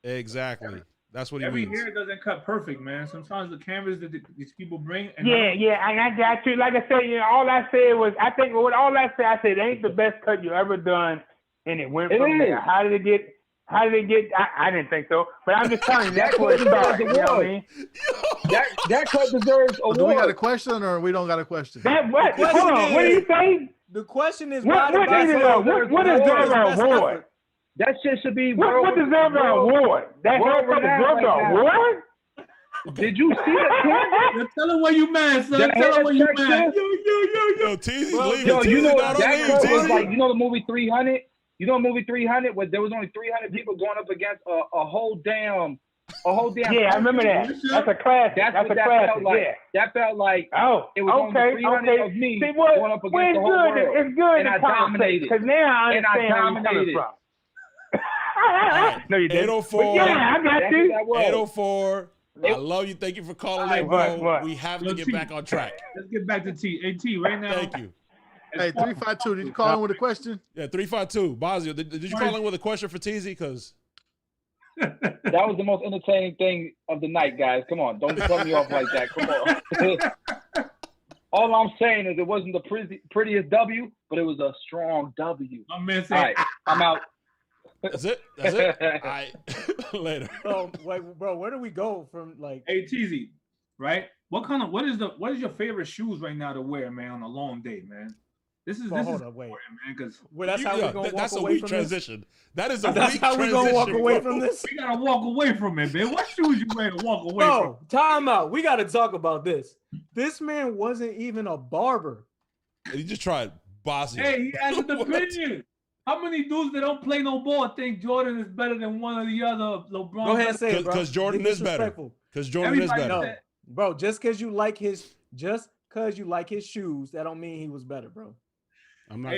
Exactly. That's what he means. Every hair doesn't cut perfect, man. Sometimes the cameras that these people bring. And I got you. Like I said, you know, all I said was, I think what all I said, I said, it ain't the best cut you ever done, and it went from there. How did it get? I didn't think so, but I'm just telling you, that's where it started. You know what I mean? That cut deserves a Do we got a question or we don't got a question? What? Hold on. What are you saying? The question is, what deserves an award? That shit should be. What deserves an award? That haircut deserves an award? Did you see it? Tell him where you mad, son. Tell him where you mad. Yo, Teezy, leave yo, you know that cut was like, you know the movie 300? You know the movie 300 where there was only 300 people going up against a whole damn. Yeah, I remember that. That's a classic. That's a classic. Felt like. Yeah. That felt like. Oh, it was only 300 of me going up against the whole world. It's good. And I dominated. Because now I understand where you're coming from. No, you didn't. 804. Yeah, I got you. 804. I love you. Thank you for calling in, bro. What? We have to get back on track. Let's get back to T. Hey, T, right now. Thank you. Hey, 352. Did you call in with a question? Yeah, 352. Bazio, did you call in with a question for Teezy? Because that was the most entertaining thing of the night, guys. Come on, don't cut me off like that. Come on. All I'm saying is it wasn't the prettiest W, but it was a strong W. My man said, all right, I'm out. That's it. All right. Later. Oh, wait, bro, where do we go from like? Hey, Teezy, right? What is your favorite shoes right now to wear, man, on a long day, man? This is wait, man, because that's how we're gonna walk away from transition. This? That is a that's weak how transition. We're gonna walk away from this. We gotta walk away from it, man. What shoes you wear to walk away from? Time out. We gotta talk about this. This man wasn't even a barber. He just tried bossing. Hey, he has an opinion. How many dudes that don't play no ball think Jordan is better than one of the other LeBron? Go ahead and say it, bro. Because Jordan is better. Because Jordan is better. No, bro, just because you like his because you like his shoes, that don't mean he was better, bro. I'm not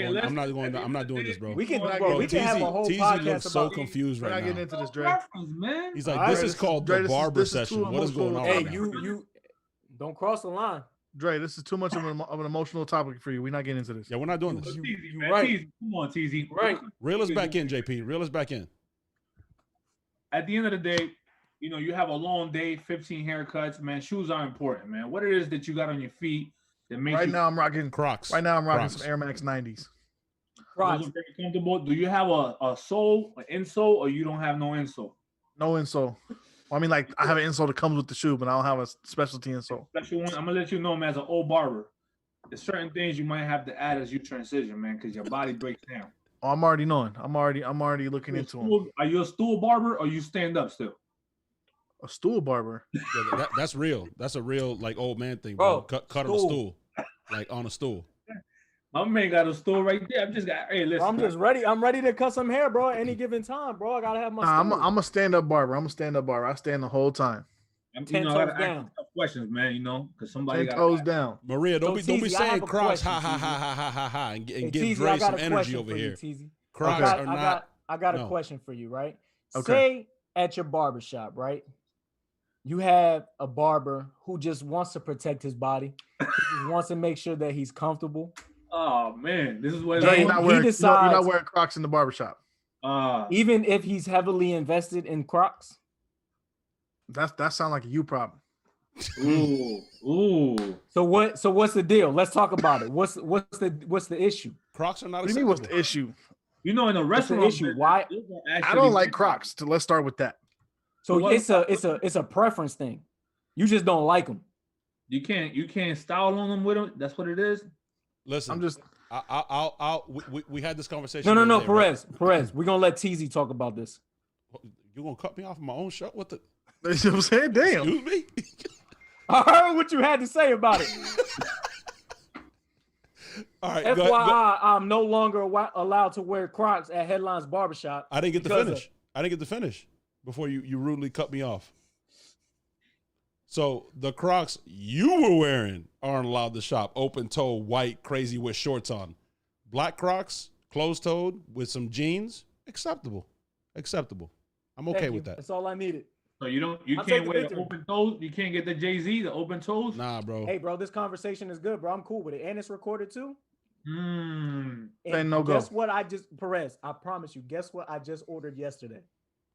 doing this, bro. We can have a whole Teezy podcast looks so about confused We're right not now. getting into this, Dre. Man. He's like, this is called the barber session. What is going on? Hey, right now? you don't cross the line. Dre, this is too much of an emotional topic for you. We're not getting into this. Yeah, we're not doing this. You right. Teezy, come on, Teezy. Right. Reel us back in, JP. Reel us back in. At the end of the day, you know, you have a long day, 15 haircuts, man. Shoes are important, man. What it is that you got on your feet that makes Right now I'm rocking Crocs. Right now I'm rocking Crocs. some Air Max 90s. Crocs. Those are very comfortable. Do you have a sole, an insole, or you don't have no insole? No insole. Well, I mean, like, I have an insole that comes with the shoe, but I don't have a specialty insole. Special one. I'm gonna let you know, man, as an old barber, there's certain things you might have to add as you transition, man, because your body breaks down. Oh, I'm already knowing. I'm already looking into them. Are you a stool barber or you stand up still? A stool barber. Yeah, that's real. That's a real like old man thing, bro. Cut on a stool, like on a stool. My man got a stool right there. Hey, listen. I'm just ready. I'm ready to cut some hair, bro. At any given time, bro. I gotta have my. I'm a stand-up barber. I stand the whole time. 10 toes down. Questions, man. You know, because somebody 10 toes down. Maria, don't be saying Crocs, ha ha ha ha ha ha ha, and give Dre some energy over here. Crocs are not. I got a question for you, right? Okay. Say at your barbershop, right? You have a barber who just wants to protect his body. He just wants to make sure that he's comfortable. Oh man, this is what you're not wearing Crocs in the barbershop. Even if he's heavily invested in Crocs. That sounds like a you problem. Ooh. So what's the deal? Let's talk about it. What's the issue? Crocs are not. What do you mean? What's the issue? You know, in a restaurant, issue. Why? I don't like Crocs. Let's start with that. So it's a preference thing. You just don't like them. You can't style on them with them. That's what it is. Listen, I'm just. We had this conversation. No, Perez. We're gonna let Teezy talk about this. You gonna cut me off of my own show? What the? That's what I'm saying. Damn. Excuse me. I heard what you had to say about it. All right. FYI, I'm no longer allowed to wear Crocs at Headlines Barbershop. I didn't get to finish before you rudely cut me off. So the Crocs you were wearing aren't allowed to shop. Open toe, white, crazy with shorts on. Black Crocs, closed toed with some jeans, acceptable. I'm okay with that. That's all I needed. So you can't wear the open toes. You can't get the Jay-Z, the open toes. Nah, bro. Hey, bro, this conversation is good, bro. I'm cool with it, and it's recorded too. And guess what? Perez, I promise you. Guess what? I just ordered yesterday.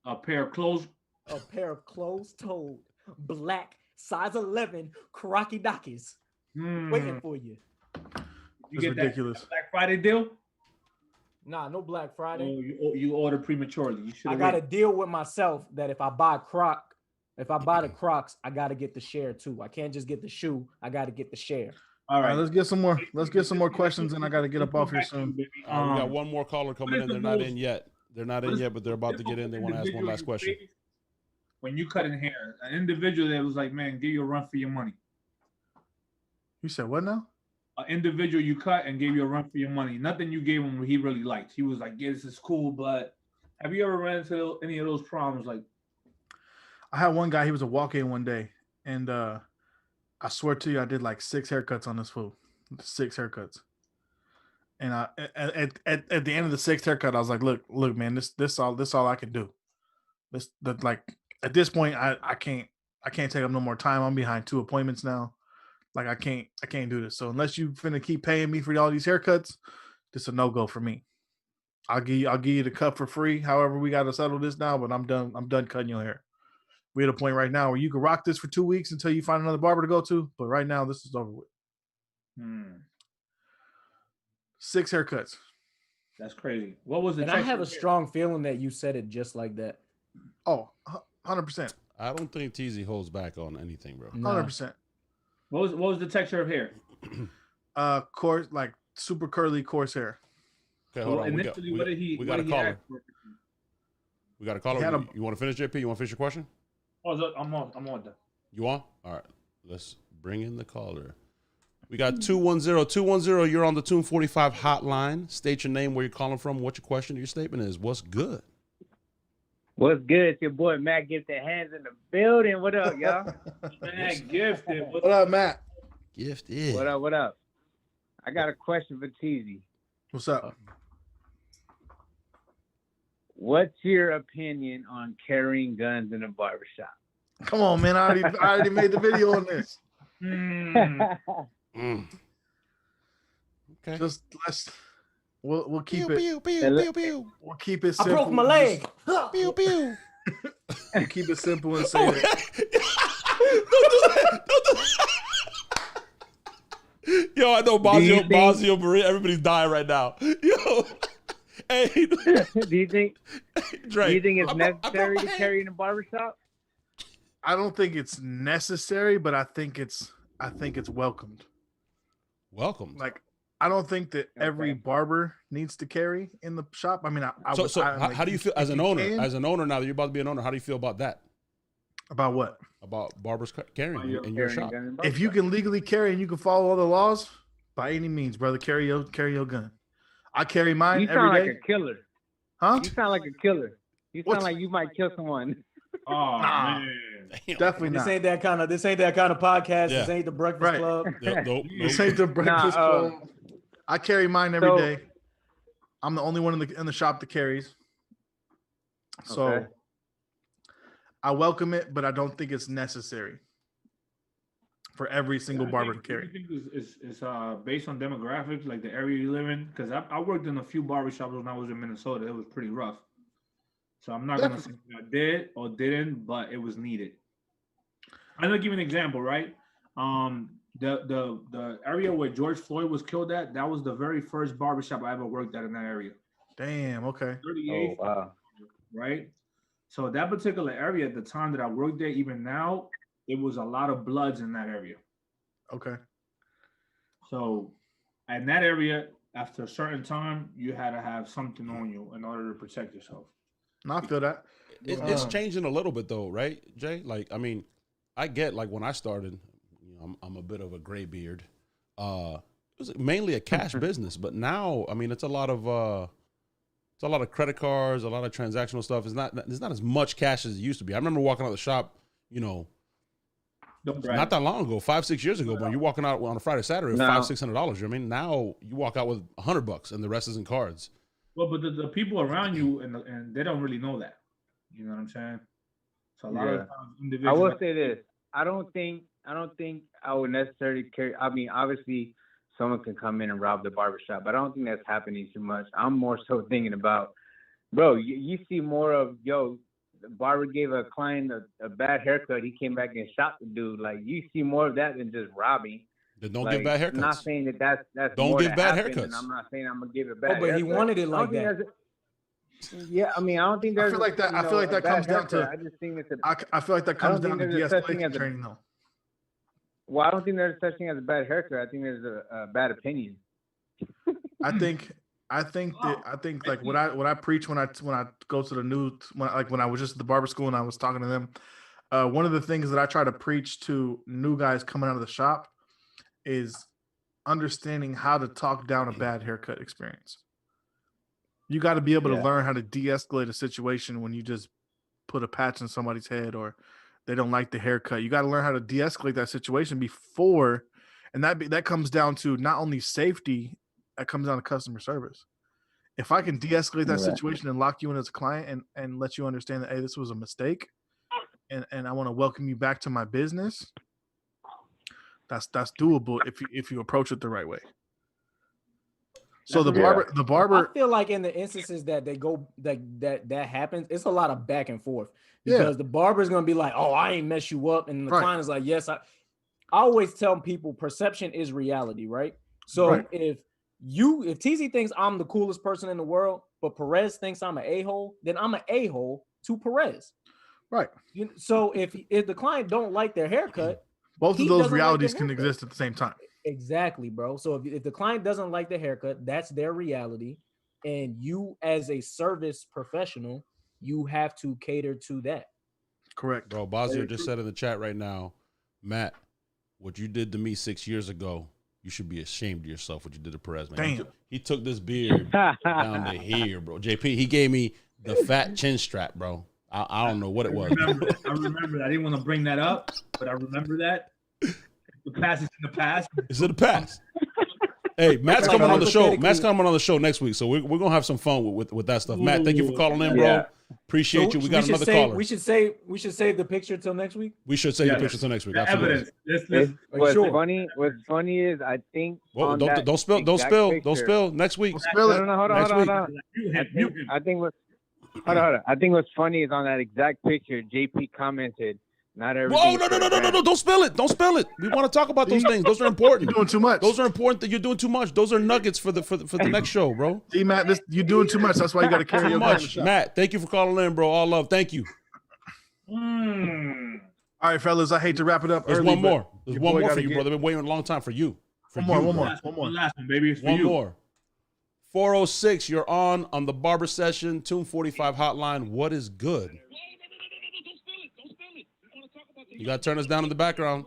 A pair of closed-toed, black, size 11 Crocky Dockies waiting for you. You get ridiculous. That Black Friday deal? Nah, no Black Friday. Oh, you ordered prematurely. I got to deal with myself that if I buy the Crocs, I got to get the share too. I can't just get the shoe. I got to get the share. All right, let's get some more questions, and I got to get up off here soon. We got one more caller coming in. They're not in yet. But they're about to get in. They want to ask one last question. When you cut in hair, an individual that was like, man, give you a run for your money. You said what now? An individual you cut and gave you a run for your money. Nothing you gave him he really liked. He was like, yeah, this is cool, but have you ever ran into any of those problems? Like, I had one guy, he was a walk-in one day, and I swear to you, I did like 6 haircuts on this fool. 6 haircuts. And at the end of the 6th haircut, I was like, look, man, this all I can do. At this point, I can't take up no more time. I'm behind 2 appointments now. Like I can't do this. So unless you finna keep paying me for all these haircuts, this is a no-go for me. I'll give you the cut for free. However, we gotta settle this now, but I'm done cutting your hair. We're at a point right now where you can rock this for 2 weeks until you find another barber to go to. But right now, this is over with. 6 haircuts. That's crazy. What was the? And I have a strong feeling that you said it just like that. Oh, 100%. I don't think Teezy holds back on anything, bro. 100%. What was the texture of hair? Coarse, like super curly, coarse hair. Okay, hold on. We got a caller. We got a caller. You want to finish, JP? You want to finish your question? Oh, I'm on that. You on? All right. Let's bring in the caller. We got 210. 210, you're on the Tune 45 hotline. State your name, where you're calling from, what your question or your statement is. What's good? What's good? It's your boy Matt Gifted Hands in the building. What up, y'all? Matt Gifted. What up, Matt? Gifted. What up? What up? I got a question for Teezy. What's up? What's your opinion on carrying guns in a barbershop? Come on, man. I already made the video on this. Okay. Just we'll keep pew, it. Pew, pew, pew, pew. We'll keep it simple. I broke my leg. Pew, pew. We'll keep it simple and say that. Yo, I know Bosio, Maria, everybody's dying right now. Yo, hey, Do you think Drake, it's necessary to carry in a barbershop? I don't think it's necessary, but I think it's welcomed. Welcome. Like, I don't think that every barber needs to carry in the shop. I mean, how do you feel as an owner? As an owner now that you're about to be an owner, how do you feel about that? About what? About barbers carrying in your shop. If you can legally carry and you can follow all the laws, by any means, brother, carry your gun. I carry mine every day. You sound like a killer. Huh? You sound like a killer. You sound like you might kill someone. Oh man. Definitely not. This ain't that kind of podcast. Yeah. This ain't the Breakfast Club. Nope. This ain't the Breakfast Club. I carry mine every day. I'm the only one in the shop that carries. So Okay. I welcome it, but I don't think it's necessary for every single barber to carry. I think it's based on demographics, like the area you live in. Because I worked in a few barbershops when I was in Minnesota. It was pretty rough. So I'm not gonna say I did or didn't, but it was needed. I'm gonna give you an example, right? The area where George Floyd was killed at, that was the very first barbershop I ever worked at in that area. Damn, okay. 38th, wow. right? So that particular area at the time that I worked there, even now, it was a lot of bloods in that area. Okay. So in that area, after a certain time, you had to have something on you in order to protect yourself. No, I feel that. It's changing a little bit though, right, Jay? Like, I mean, I get like when I started, you know, I'm a bit of a gray beard. It was mainly a cash business, but now, I mean, it's a lot of credit cards, a lot of transactional stuff. There's not as much cash as it used to be. I remember walking out of the shop, you know, not that long ago, 5-6 years ago, when you're walking out on a Friday, Saturday, with $500-$600. You know what I mean? Now you walk out with $100 and the rest is in cards. Well, but the people around you and they don't really know that. You know what I'm saying? So a lot of times individuals. I will say this. I don't think I would necessarily carry. I mean, obviously, someone can come in and rob the barbershop, but I don't think that's happening too much. I'm more so thinking about, bro, you see more of, the barber gave a client a bad haircut. He came back and shot the dude. Like, you see more of that than just robbing. Then don't give bad haircuts. I'm not saying that's don't more give bad happen, haircuts. and I'm not saying I'm gonna give it bad. Oh, but he wanted it like that. Yeah, I mean, I don't think there's. I feel like that. I feel like that comes down to. I just think it's I feel like that comes down to de-escalation training, though. Well, I don't think there's such thing as a bad haircut. I think there's a bad opinion. I think like what I preach when I go to the when I was just at the barber school and I was talking to them, one of the things that I try to preach to new guys coming out of the shop is understanding how to talk down a bad haircut experience. You got to be able to learn how to de-escalate a situation when you just put a patch on somebody's head or they don't like the haircut. You got to learn how to de-escalate that situation before, and that comes down to not only safety, that comes down to customer service. If I can de-escalate that situation and lock you in as a client and let you understand that, hey, this was a mistake, and I want to welcome you back to my business, that's doable if you approach it the right way. So the barber. I feel like in the instances that they go that happens, it's a lot of back and forth because the barber is gonna be like, "Oh, I ain't mess you up," and the client is like, "Yes." I always tell people perception is reality, right? So if Teezy thinks I'm the coolest person in the world, but Perez thinks I'm an a-hole, then I'm an a-hole to Perez. Right. So if the client don't like their haircut, both of those realities can exist at the same time. Exactly, bro. So if the client doesn't like the haircut, that's their reality. And you, as a service professional, you have to cater to that. Correct. Bro, Bazio just said in the chat right now, Matt, what you did to me 6 years ago, you should be ashamed of yourself what you did to Perez, man. Damn. He took this beard down to here, bro. JP, he gave me the fat chin strap, bro. I don't know what it was. I remember that. I didn't want to bring that up, but I remember that. The past is in the past. It's in the past. Hey, Matt's coming on the show. Matt's coming on the show next week, so we're gonna have some fun with that stuff. Matt, thank you for calling in, bro. Appreciate you. We got another caller. We should save the picture till next week. We should save the picture till next week. Evidence. What's funny is I think. Whoa, don't spill. Next week. Hold on. I think what's funny is on that exact picture, JP commented. Not everything. Whoa, no! Don't spill it. We want to talk about those things. Those are important. You're doing too much. Those are important. That you're doing too much. Those are nuggets for the next show, bro. See, Matt, you're doing too much. That's why you got to carry your much. Matt, thank you for calling in, bro. All love. Thank you. All right, fellas. I hate to wrap it up. There's one more. There's one more for you, brother. I've been waiting a long time for you. One more. Last one, baby. It's for one you. more. 406. You're on the Barber Session Tune 45 hotline. What is good? You gotta turn us down in the background.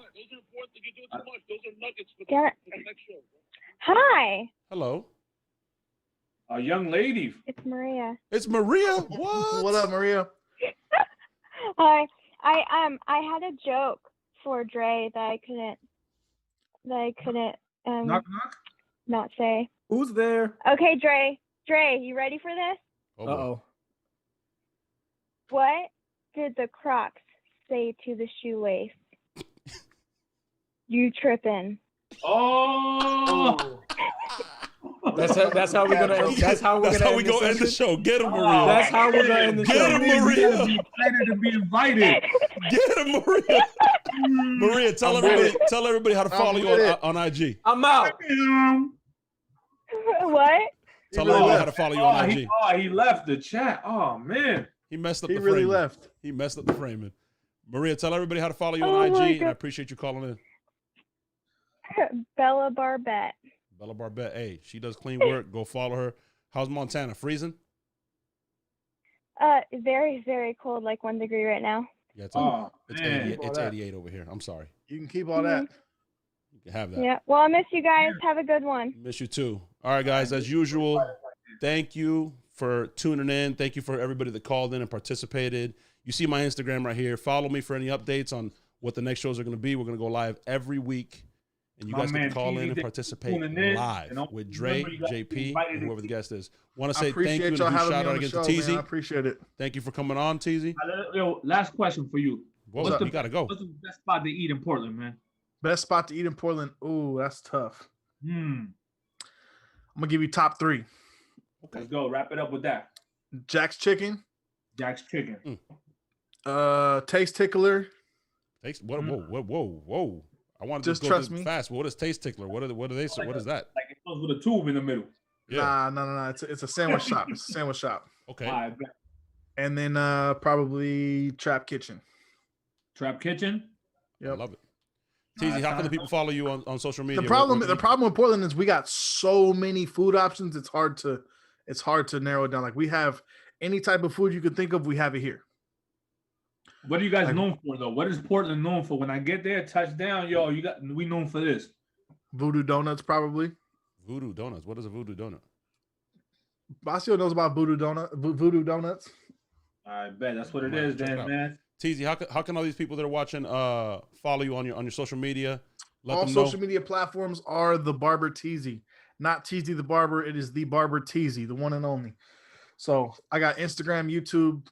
Hi. Hello. A young lady. It's Maria. It's Maria. What? What up, Maria? Hi. I had a joke for Dre that I couldn't not say. Who's there? Okay, Dre, you ready for this? Uh-oh. What did the Crocs say to the shoelace? You tripping. Oh. That's how we're gonna end. That's how we're gonna end the show. Get him, Maria. That's how we're gonna end the show. Get him, Maria. Excited to be invited. Get him, Maria. Maria, tell everybody how to follow you on IG. I'm out. What? Tell everybody how to follow you on IG. He left the chat. Oh man. He messed up the framing. Left. He messed up the framing. Maria, tell everybody how to follow you on IG, and I appreciate you calling in. Bella Barbette. Bella Barbette. Hey, she does clean work. Go follow her. How's Montana? Freezing? Very, very cold, like 1 degree right now. Yeah, it's 88 over here. I'm sorry. You can keep all that. You can have that. Yeah. Well, I miss you guys. Have a good one. Miss you too. All right, guys. As usual, thank you for tuning in. Thank you for everybody that called in and participated. You see my Instagram right here. Follow me for any updates on what the next shows are going to be. We're going to go live every week. And you guys can call in and participate live with Dre, JP, and whoever the guest is. Want to say thank you and a huge shout out again to Teezy. I appreciate it. Thank you for coming on, Teezy. Last question for you. Whoa, you got to go. What's the best spot to eat in Portland, man? Best spot to eat in Portland? Ooh, that's tough. I'm going to give you top 3. Okay. Let's go. Wrap it up with that. Jack's Chicken. Taste Tickler. Whoa. I want to just trust me fast. What is Taste Tickler? What are they? What is that? Like it comes with a tube in the middle. Yeah. No. It's a sandwich shop. It's a sandwich shop. Okay. And then probably Trap Kitchen. Trap Kitchen. Yep. I love it. Teezy, how can the people follow you on social media? The problem with Portland is we got so many food options. It's hard to narrow it down. Like we have any type of food you could think of, we have it here. What are you guys known for though? What is Portland known for? When I get there, touchdown, we known for this. Voodoo Donuts, probably. Voodoo Donuts. What is a Voodoo Donut? Basio knows about Voodoo Donuts. I bet that's what it is, then, man. Teezy, how can all these people that are watching follow you on your social media? All social media platforms are the Barber Teezy, not Teezy the Barber. It is the Barber Teezy, the one and only. So I got Instagram, YouTube,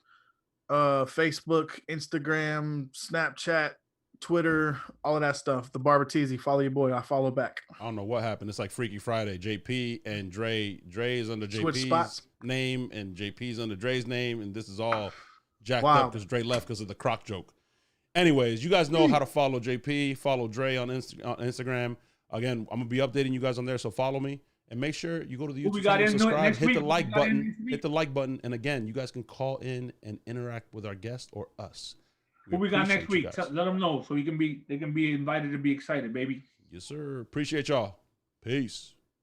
Facebook, Instagram, Snapchat, Twitter, all of that stuff. The Barber Teezy. Follow your boy. I follow back. I don't know what happened. It's like Freaky Friday. JP and Dre. Dre is under JP's name, and JP's under Dre's name, and this is all jacked up because Dre left because of the croc joke. Anyways, you guys know how to follow JP. Follow Dre on Instagram. Again, I'm gonna be updating you guys on there, so follow me. And make sure you go to the YouTube channel, subscribe, hit the like button. And again, you guys can call in and interact with our guest or us. Who we got next week? Let them know so they can be invited to be excited, baby. Yes, sir. Appreciate y'all. Peace.